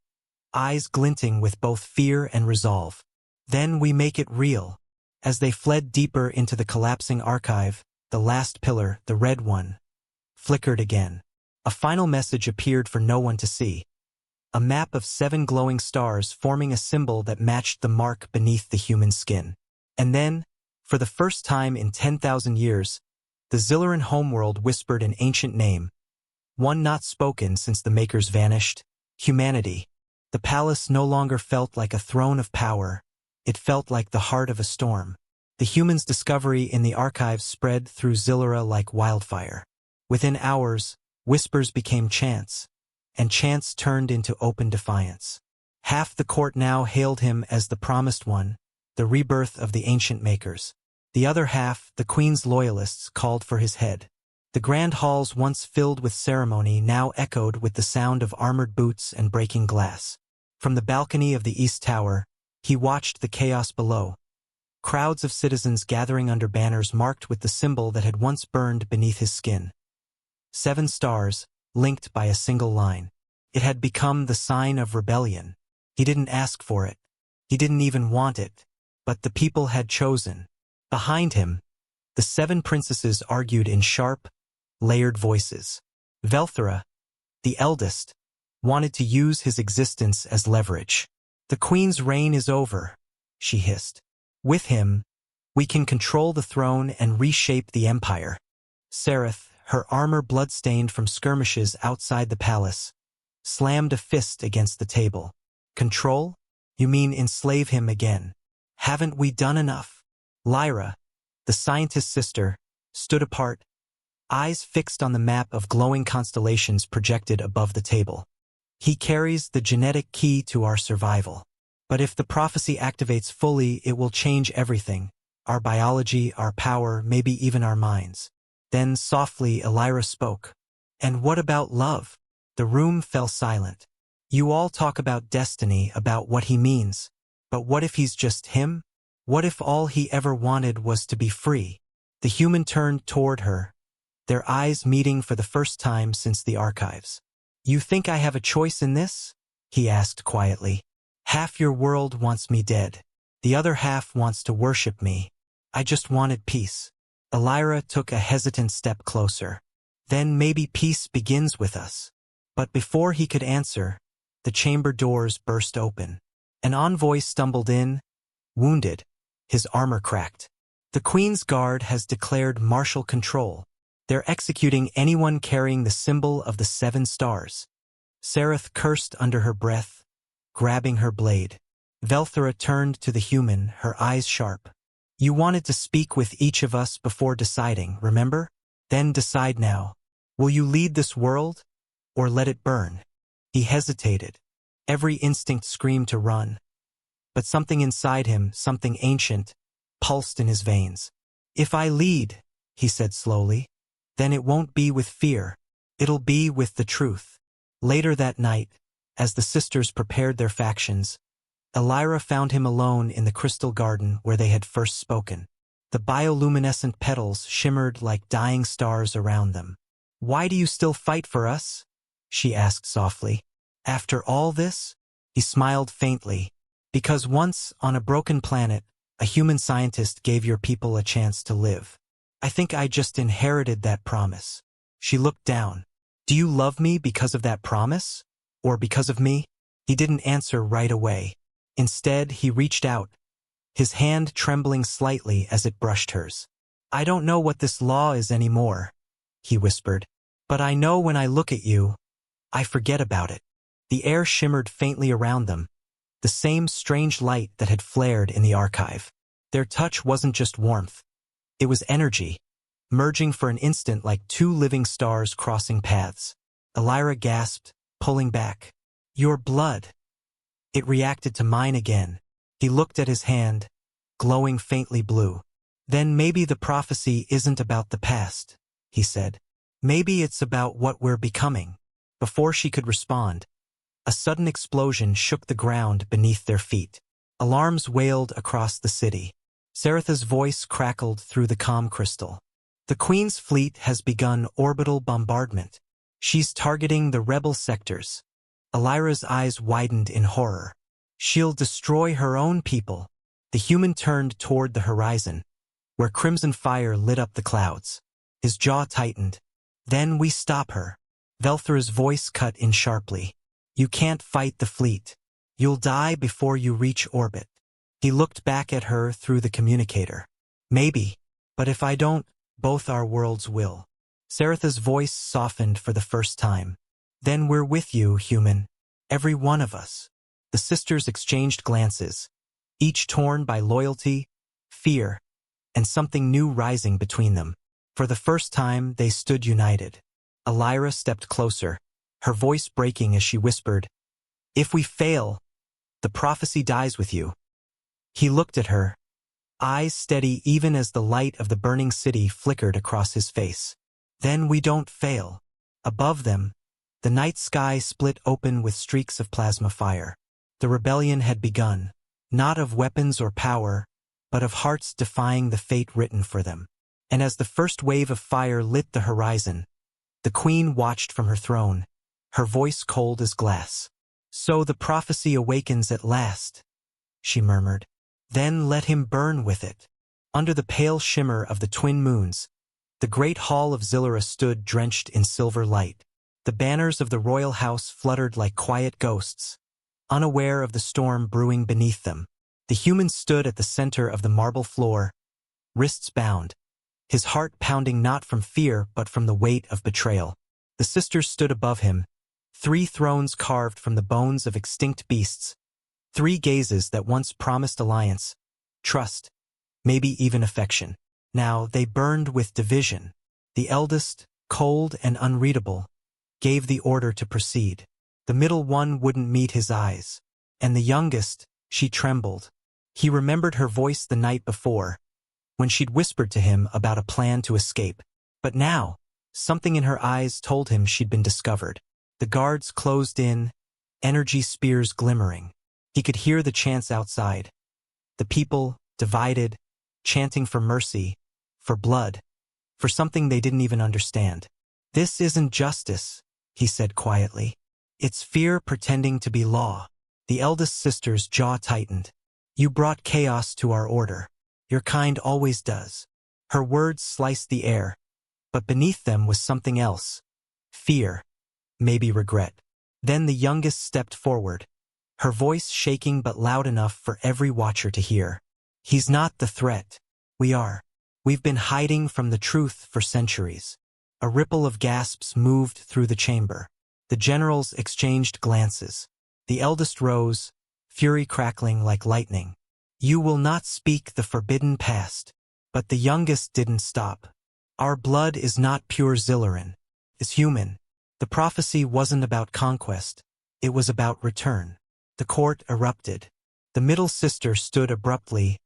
eyes glinting with both fear and resolve. "Then we make it real." As they fled deeper into the collapsing archive, the last pillar, the red one, flickered again. A final message appeared for no one to see. a map of 7 glowing stars forming a symbol that matched the mark beneath the human skin. And then, for the first time in 10,000 years, the Xyleran homeworld whispered an ancient name, one not spoken since the makers vanished: humanity. The palace no longer felt like a throne of power, it felt like the heart of a storm. The humans' discovery in the archives spread through Xyleran like wildfire. Within hours, whispers became chants, and chants turned into open defiance. Half the court now hailed him as the promised one, the rebirth of the ancient makers. The other half, the queen's loyalists, called for his head. The grand halls once filled with ceremony now echoed with the sound of armored boots and breaking glass. From the balcony of the East Tower, he watched the chaos below. Crowds of citizens gathering under banners marked with the symbol that had once burned beneath his skin. 7 stars, linked by a single line. It had become the sign of rebellion. He didn't ask for it. He didn't even want it. But the people had chosen. Behind him, the 7 princesses argued in sharp, layered voices. Velthera, the eldest, wanted to use his existence as leverage. "The queen's reign is over," she hissed. "With him, we can control the throne and reshape the empire." Sereth, her armor blood-stained from skirmishes outside the palace, slammed a fist against the table. "Control? You mean enslave him again? Haven't we done enough?" Lyra, the scientist's sister, stood apart, eyes fixed on the map of glowing constellations projected above the table. "He carries the genetic key to our survival. But if the prophecy activates fully, it will change everything. Our biology, our power, maybe even our minds." Then softly Lyra spoke. "And what about love?" The room fell silent. "You all talk about destiny, about what he means. But what if he's just him? What if all he ever wanted was to be free?" The human turned toward her, their eyes meeting for the first time since the archives. "You think I have a choice in this?" he asked quietly. "Half your world wants me dead. The other half wants to worship me. I just wanted peace." Lyra took a hesitant step closer. "Then maybe peace begins with us." But before he could answer, the chamber doors burst open. An envoy stumbled in, wounded, his armor cracked. "The Queen's Guard has declared martial control. They're executing anyone carrying the symbol of the 7 stars." Sereth cursed under her breath, grabbing her blade. Velthera turned to the human, her eyes sharp. "You wanted to speak with each of us before deciding, remember? Then decide now. Will you lead this world, or let it burn?" He hesitated. Every instinct screamed to run. But something inside him, something ancient, pulsed in his veins. "If I lead," he said slowly, "then it won't be with fear. It'll be with the truth." Later that night, as the sisters prepared their factions, Lyra found him alone in the crystal garden where they had first spoken. The bioluminescent petals shimmered like dying stars around them. "Why do you still fight for us?" she asked softly. "After all this?" He smiled faintly. "Because once, on a broken planet, a human scientist gave your people a chance to live. I think I just inherited that promise." She looked down. "Do you love me because of that promise? Or because of me?" He didn't answer right away. Instead, he reached out, his hand trembling slightly as it brushed hers. "I don't know what this law is anymore," he whispered. "But I know when I look at you, I forget about it." The air shimmered faintly around them, the same strange light that had flared in the archive. Their touch wasn't just warmth. It was energy, merging for an instant like 2 living stars crossing paths. Lyra gasped, pulling back. "Your blood." It reacted to mine again. He looked at his hand, glowing faintly blue. "Then maybe the prophecy isn't about the past," he said. "Maybe it's about what we're becoming." Before she could respond, a sudden explosion shook the ground beneath their feet. Alarms wailed across the city. Seretha's voice crackled through the calm crystal. "The Queen's fleet has begun orbital bombardment. She's targeting the rebel sectors." Lyra's eyes widened in horror. "She'll destroy her own people." The human turned toward the horizon, where crimson fire lit up the clouds. His jaw tightened. "Then we stop her." Velthera's voice cut in sharply. You can't fight the fleet. You'll die before you reach orbit. He looked back at her through the communicator. Maybe, but if I don't, both our worlds will. Saratha's voice softened for the first time. Then we're with you, human. Every one of us. The sisters exchanged glances, each torn by loyalty, fear, and something new rising between them. For the first time, they stood united. Xyleran stepped closer, her voice breaking as she whispered, "If we fail, the prophecy dies with you." He looked at her, eyes steady even as the light of the burning city flickered across his face. "Then we don't fail." Above them, the night sky split open with streaks of plasma fire. The rebellion had begun, not of weapons or power, but of hearts defying the fate written for them. And as the first wave of fire lit the horizon, the queen watched from her throne, her voice cold as glass. "So the prophecy awakens at last," she murmured. "Then let him burn with it." Under the pale shimmer of the twin moons, the great hall of Xyleran stood drenched in silver light. The banners of the royal house fluttered like quiet ghosts, unaware of the storm brewing beneath them. The human stood at the center of the marble floor, wrists bound, his heart pounding not from fear but from the weight of betrayal. The sisters stood above him, 3 thrones carved from the bones of extinct beasts, 3 gazes that once promised alliance, trust, maybe even affection. Now they burned with division. The eldest, cold and unreadable, gave the order to proceed. The middle one wouldn't meet his eyes. And the youngest, she trembled. He remembered her voice the night before, when she'd whispered to him about a plan to escape. But now, something in her eyes told him she'd been discovered. The guards closed in, energy spears glimmering. He could hear the chants outside. The people, divided, chanting for mercy, for blood, for something they didn't even understand. "This isn't justice," he said quietly. "It's fear pretending to be law." The eldest sister's jaw tightened. "You brought chaos to our order. Your kind always does." Her words sliced the air, but beneath them was something else. Fear, maybe regret. Then the youngest stepped forward, her voice shaking but loud enough for every watcher to hear. "He's not the threat. We are. We've been hiding from the truth for centuries." A ripple of gasps moved through the chamber. The generals exchanged glances. The eldest rose, fury crackling like lightning. "You will not speak the forbidden past." But the youngest didn't stop. "Our blood is not pure Xyleran. It's human." The prophecy wasn't about conquest. It was about return. The court erupted. The middle sister stood abruptly,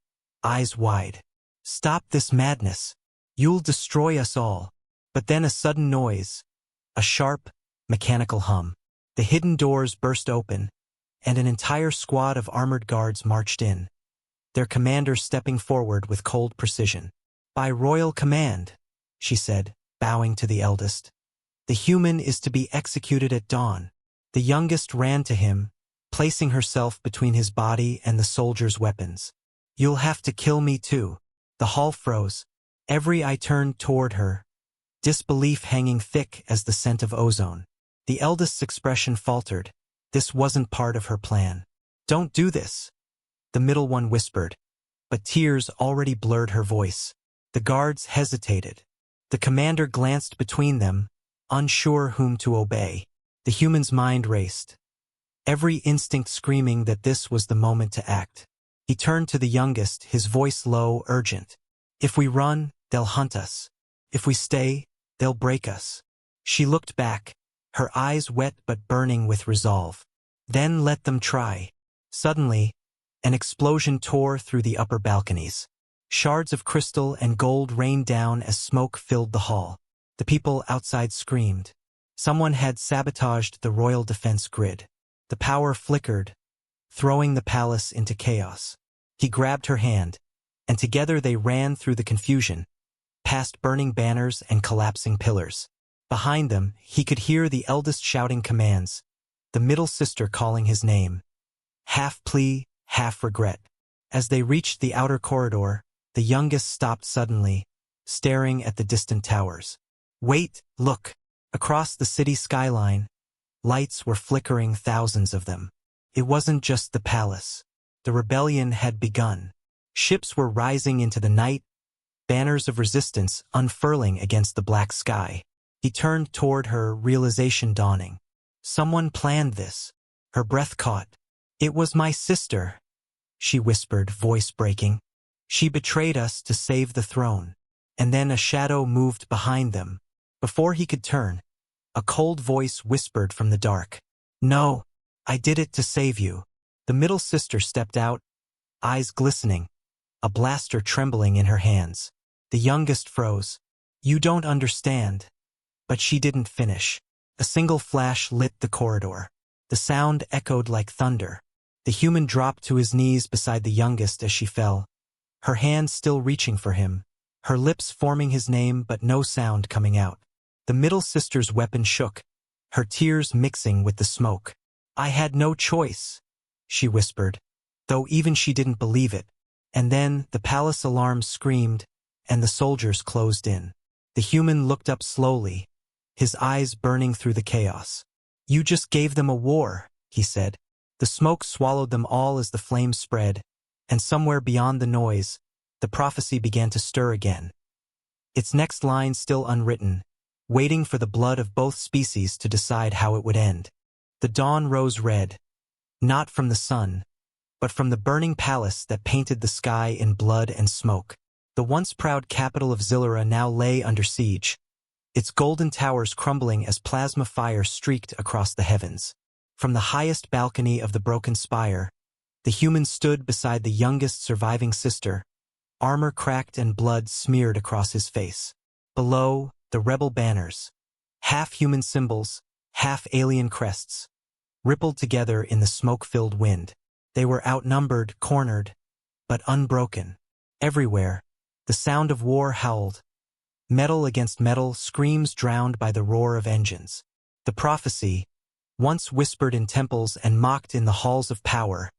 eyes wide. "Stop this madness. You'll destroy us all." But then a sudden noise, a sharp, mechanical hum. The hidden doors burst open, and an entire squad of armored guards marched in, their commander stepping forward with cold precision. "By royal command," she said, bowing to the eldest. "The human is to be executed at dawn." The youngest ran to him, placing herself between his body and the soldier's weapons. "You'll have to kill me too." The hall froze. Every eye turned toward her, disbelief hanging thick as the scent of ozone. The eldest's expression faltered. This wasn't part of her plan. "Don't do this," the middle one whispered, but tears already blurred her voice. The guards hesitated. The commander glanced between them, unsure whom to obey. The human's mind raced, every instinct screaming that this was the moment to act. He turned to the youngest, his voice low, urgent. "If we run, they'll hunt us. If we stay, they'll break us." She looked back, her eyes wet but burning with resolve. "Then let them try." Suddenly, an explosion tore through the upper balconies. Shards of crystal and gold rained down as smoke filled the hall. The people outside screamed. Someone had sabotaged the royal defense grid. The power flickered, throwing the palace into chaos. He grabbed her hand, and together they ran through the confusion, past burning banners and collapsing pillars. Behind them, he could hear the eldest shouting commands, the middle sister calling his name. Half plea, half regret. As they reached the outer corridor, the youngest stopped suddenly, staring at the distant towers. "Wait, look!" Across the city skyline, Lights were flickering, thousands of them. It wasn't just the palace. The rebellion had begun. Ships were rising into the night, banners of resistance unfurling against the black sky. He turned toward her, realization dawning. Someone planned this. Her breath caught. "It was my sister," she whispered, voice breaking. "She betrayed us to save the throne." And then a shadow moved behind them. Before he could turn, a cold voice whispered from the dark. "No, I did it to save you." The middle sister stepped out, eyes glistening, a blaster trembling in her hands. The youngest froze. "You don't understand." But she didn't finish. A single flash lit the corridor. The sound echoed like thunder. The human dropped to his knees beside the youngest as she fell, her hands still reaching for him, her lips forming his name but no sound coming out. The middle sister's weapon shook, her tears mixing with the smoke. "I had no choice," she whispered, though even she didn't believe it. And then the palace alarm screamed, and the soldiers closed in. The human looked up slowly, his eyes burning through the chaos. "You just gave them a war," he said. The smoke swallowed them all as the flames spread, and somewhere beyond the noise, the prophecy began to stir again. Its next line still unwritten, waiting for the blood of both species to decide how it would end. The dawn rose red, not from the sun, but from the burning palace that painted the sky in blood and smoke. The once proud capital of Xyleran now lay under siege, its golden towers crumbling as plasma fire streaked across the heavens. From the highest balcony of the broken spire, the human stood beside the youngest surviving sister, armor cracked and blood smeared across his face. Below, the rebel banners, half human symbols, half alien crests, rippled together in the smoke-filled wind. They were outnumbered, cornered, but unbroken. Everywhere, the sound of war howled. Metal against metal, screams drowned by the roar of engines. The prophecy, once whispered in temples and mocked in the halls of power,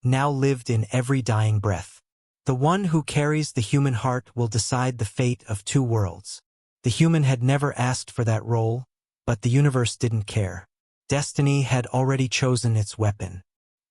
now lived in every dying breath. The one who carries the human heart will decide the fate of two worlds. The human had never asked for that role, but the universe didn't care. Destiny had already chosen its weapon.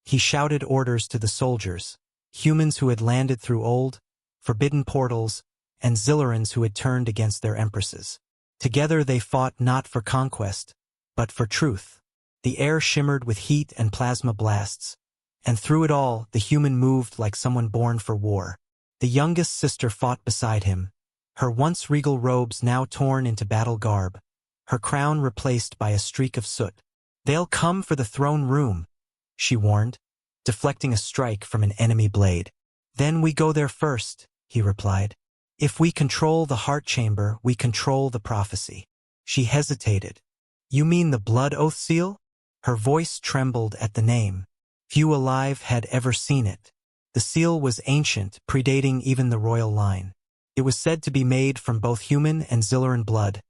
He shouted orders to the soldiers, humans who had landed through old, forbidden portals, and Xylerans who had turned against their empresses. Together they fought not for conquest, but for truth. The air shimmered with heat and plasma blasts, and through it all the human moved like someone born for war. The youngest sister fought beside him, her once regal robes now torn into battle garb, her crown replaced by a streak of soot. "They'll come for the throne room," she warned, deflecting a strike from an enemy blade. "Then we go there first," he replied. "If we control the heart chamber, we control the prophecy." She hesitated. "You mean the blood oath seal?" Her voice trembled at the name. Few alive had ever seen it. The seal was ancient, predating even the royal line. It was said to be made from both human and Xyleran blood,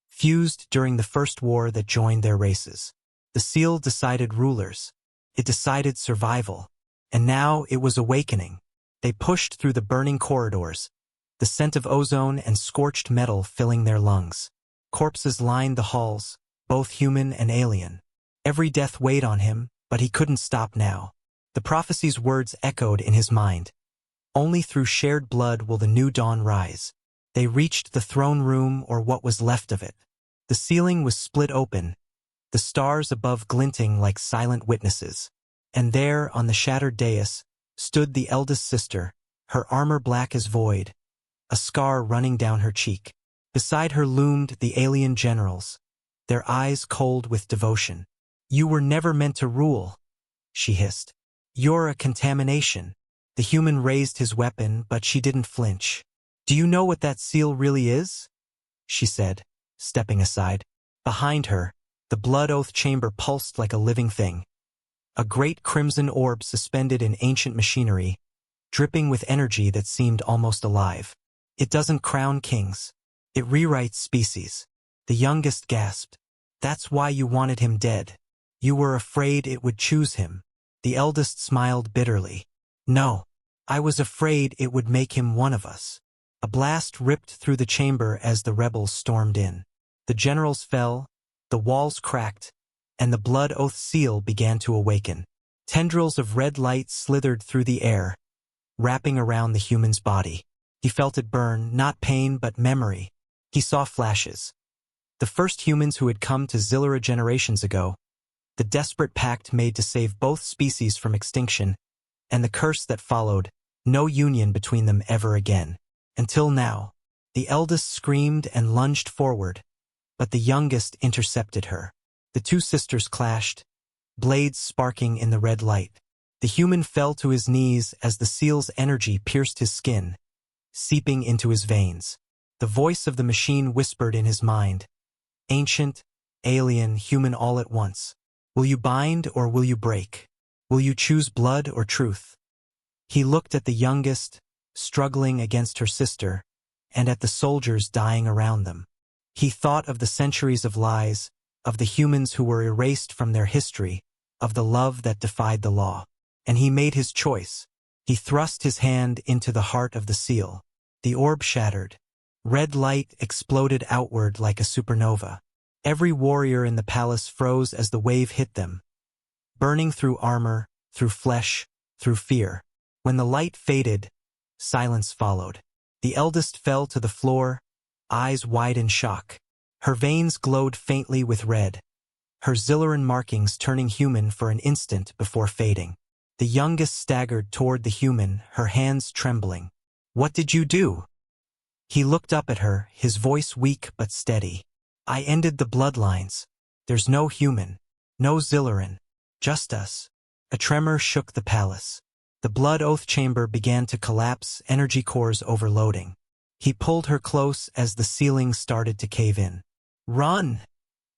fused during the first war that joined their races. The seal decided rulers. It decided survival. And now it was awakening. They pushed through the burning corridors, the scent of ozone and scorched metal filling their lungs. Corpses lined the halls, both human and alien. Every death weighed on him, but he couldn't stop now. The prophecy's words echoed in his mind. Only through shared blood will the new dawn rise. They reached the throne room, or what was left of it. The ceiling was split open, the stars above glinting like silent witnesses. And there, on the shattered dais, stood the eldest sister, her armor black as void, a scar running down her cheek. Beside her loomed the alien generals, their eyes cold with devotion. "You were never meant to rule," she hissed. "You're a contamination." The human raised his weapon, but she didn't flinch. "Do you know what that seal really is?" she said, stepping aside. Behind her, the blood oath chamber pulsed like a living thing. A great crimson orb suspended in ancient machinery, dripping with energy that seemed almost alive. "It doesn't crown kings. It rewrites species." The youngest gasped. "That's why you wanted him dead. You were afraid it would choose him." The eldest smiled bitterly. "No, I was afraid it would make him one of us." A blast ripped through the chamber as the rebels stormed in. The generals fell, the walls cracked, and the blood oath seal began to awaken. Tendrils of red light slithered through the air, wrapping around the human's body. He felt it burn, not pain but memory. He saw flashes. The first humans who had come to Xyleran generations ago, the desperate pact made to save both species from extinction, and the curse that followed, no union between them ever again. Until now, the eldest screamed and lunged forward, but the youngest intercepted her. The two sisters clashed, blades sparking in the red light. The human fell to his knees as the seal's energy pierced his skin, seeping into his veins. The voice of the machine whispered in his mind, ancient, alien, human all at once. Will you bind or will you break? Will you choose blood or truth? He looked at the youngest, struggling against her sister, and at the soldiers dying around them. He thought of the centuries of lies, of the humans who were erased from their history, of the love that defied the law. And he made his choice. He thrust his hand into the heart of the seal. The orb shattered. Red light exploded outward like a supernova. Every warrior in the palace froze as the wave hit them, burning through armor, through flesh, through fear. When the light faded, silence followed. The eldest fell to the floor, eyes wide in shock. Her veins glowed faintly with red, her Xyleran markings turning human for an instant before fading. The youngest staggered toward the human, her hands trembling. "What did you do?" He looked up at her, his voice weak but steady. "I ended the bloodlines. There's no human, no Xyleran, just us." A tremor shook the palace. The blood oath chamber began to collapse, energy cores overloading. He pulled her close as the ceiling started to cave in. "Run!"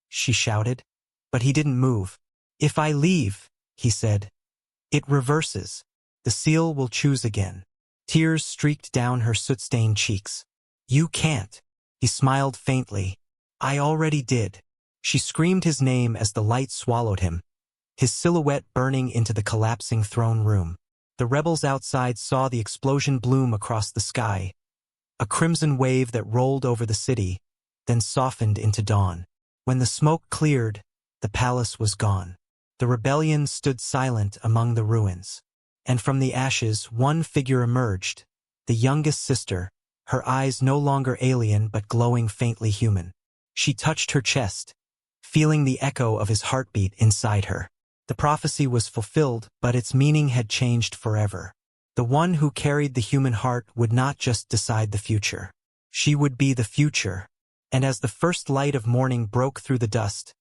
she shouted, but he didn't move. "If I leave," he said, "it reverses. The seal will choose again." Tears streaked down her soot-stained cheeks. "You can't." He smiled faintly. "I already did." She screamed his name as the light swallowed him, his silhouette burning into the collapsing throne room. The rebels outside saw the explosion bloom across the sky, a crimson wave that rolled over the city, then softened into dawn. When the smoke cleared, the palace was gone. The rebellion stood silent among the ruins. And from the ashes, one figure emerged, the youngest sister, her eyes no longer alien but glowing faintly human. She touched her chest, feeling the echo of his heartbeat inside her. The prophecy was fulfilled, but its meaning had changed forever. The one who carried the human heart would not just decide the future. She would be the future. And as the first light of morning broke through the dust,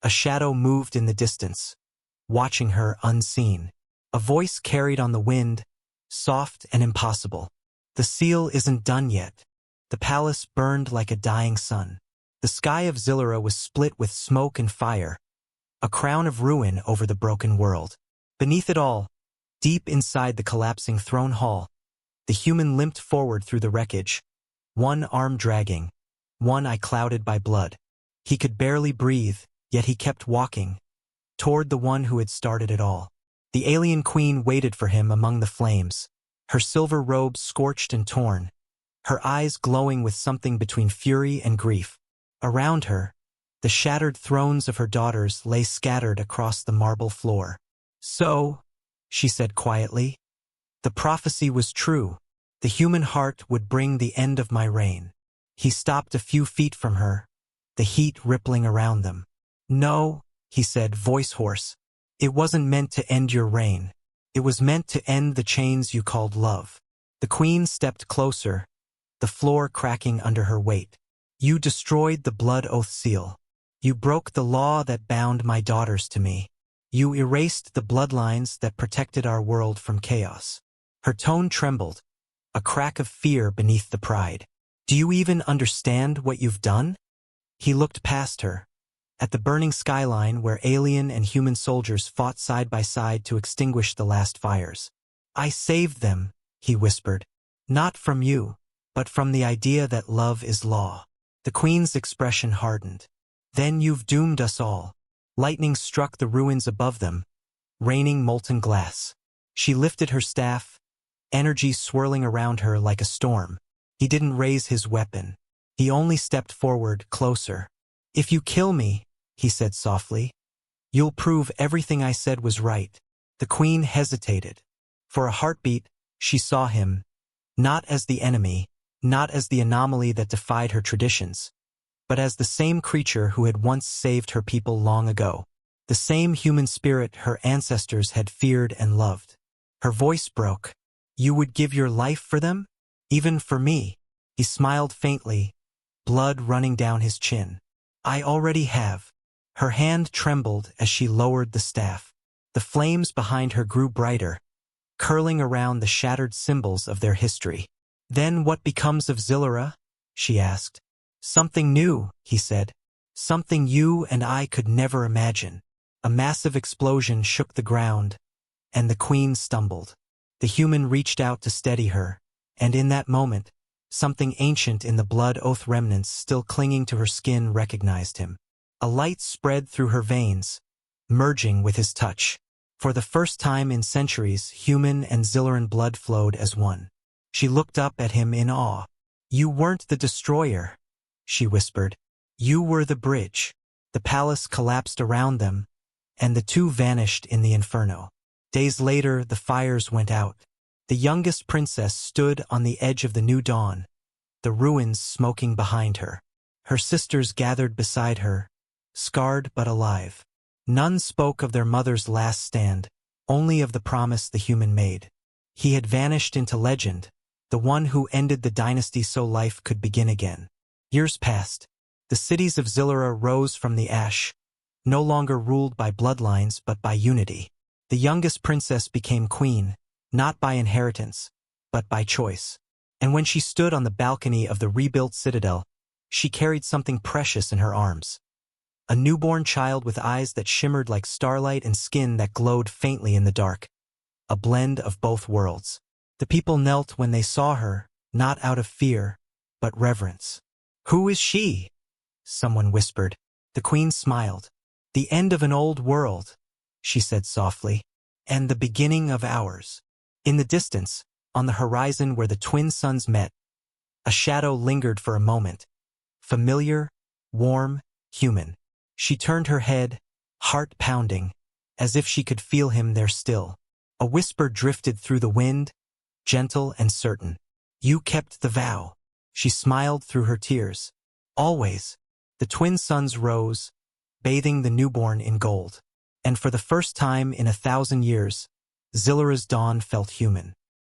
a shadow moved in the distance, watching her unseen. A voice carried on the wind, soft and impossible. "The seal isn't done yet." The palace burned like a dying sun. The sky of Xyleran was split with smoke and fire, a crown of ruin over the broken world. Beneath it all, deep inside the collapsing throne hall, the human limped forward through the wreckage, one arm dragging, one eye clouded by blood. He could barely breathe, yet he kept walking, toward the one who had started it all. The alien queen waited for him among the flames, her silver robe scorched and torn, her eyes glowing with something between fury and grief. Around her, the shattered thrones of her daughters lay scattered across the marble floor. "So," she said quietly, "the prophecy was true. The human heart would bring the end of my reign." He stopped a few feet from her, the heat rippling around them. "No," he said, voice hoarse. "It wasn't meant to end your reign. It was meant to end the chains you called love." The queen stepped closer, the floor cracking under her weight. "You destroyed the blood oath seal. You broke the law that bound my daughters to me. You erased the bloodlines that protected our world from chaos." Her tone trembled, a crack of fear beneath the pride. "Do you even understand what you've done?" He looked past her, at the burning skyline where alien and human soldiers fought side by side to extinguish the last fires. "I saved them," he whispered. "Not from you, but from the idea that love is law." The queen's expression hardened. "Then you've doomed us all." Lightning struck the ruins above them, raining molten glass. She lifted her staff, energy swirling around her like a storm. He didn't raise his weapon. He only stepped forward, closer. "If you kill me," he said softly, You'll prove everything I said was right. The queen hesitated. For a heartbeat, she saw him, not as the enemy, not as the anomaly that defied her traditions, but as the same creature who had once saved her people long ago, the same human spirit her ancestors had feared and loved. Her voice broke. You would give your life for them? Even for me? He smiled faintly, blood running down his chin. I already have. Her hand trembled as she lowered the staff. The flames behind her grew brighter, curling around the shattered symbols of their history. Then what becomes of Xyleran? She asked. Something new, he said. Something you and I could never imagine. A massive explosion shook the ground, and the queen stumbled. The human reached out to steady her, and in that moment, something ancient in the blood oath remnants still clinging to her skin recognized him. A light spread through her veins, merging with his touch. For the first time in centuries, human and Xyleran blood flowed as one. She looked up at him in awe. You weren't the destroyer, she whispered. You were the bridge. The palace collapsed around them, and the two vanished in the inferno. Days later, the fires went out. The youngest princess stood on the edge of the new dawn, the ruins smoking behind her. Her sisters gathered beside her, scarred but alive. None spoke of their mother's last stand, only of the promise the human made. He had vanished into legend, the one who ended the dynasty so life could begin again. Years passed. The cities of Xyleran rose from the ash, no longer ruled by bloodlines but by unity. The youngest princess became queen, not by inheritance, but by choice. And when she stood on the balcony of the rebuilt citadel, she carried something precious in her arms. A newborn child with eyes that shimmered like starlight and skin that glowed faintly in the dark. A blend of both worlds. The people knelt when they saw her, not out of fear, but reverence. Who is she? Someone whispered. The queen smiled. The end of an old world, she said softly, and the beginning of ours. In the distance, on the horizon where the twin suns met, a shadow lingered for a moment. Familiar, warm, human. She turned her head, heart pounding, as if she could feel him there still. A whisper drifted through the wind, gentle and certain. You kept the vow. She smiled through her tears. Always. The twin suns rose, bathing the newborn in gold. And for the first time in 1,000 years, Xyleran's dawn felt human.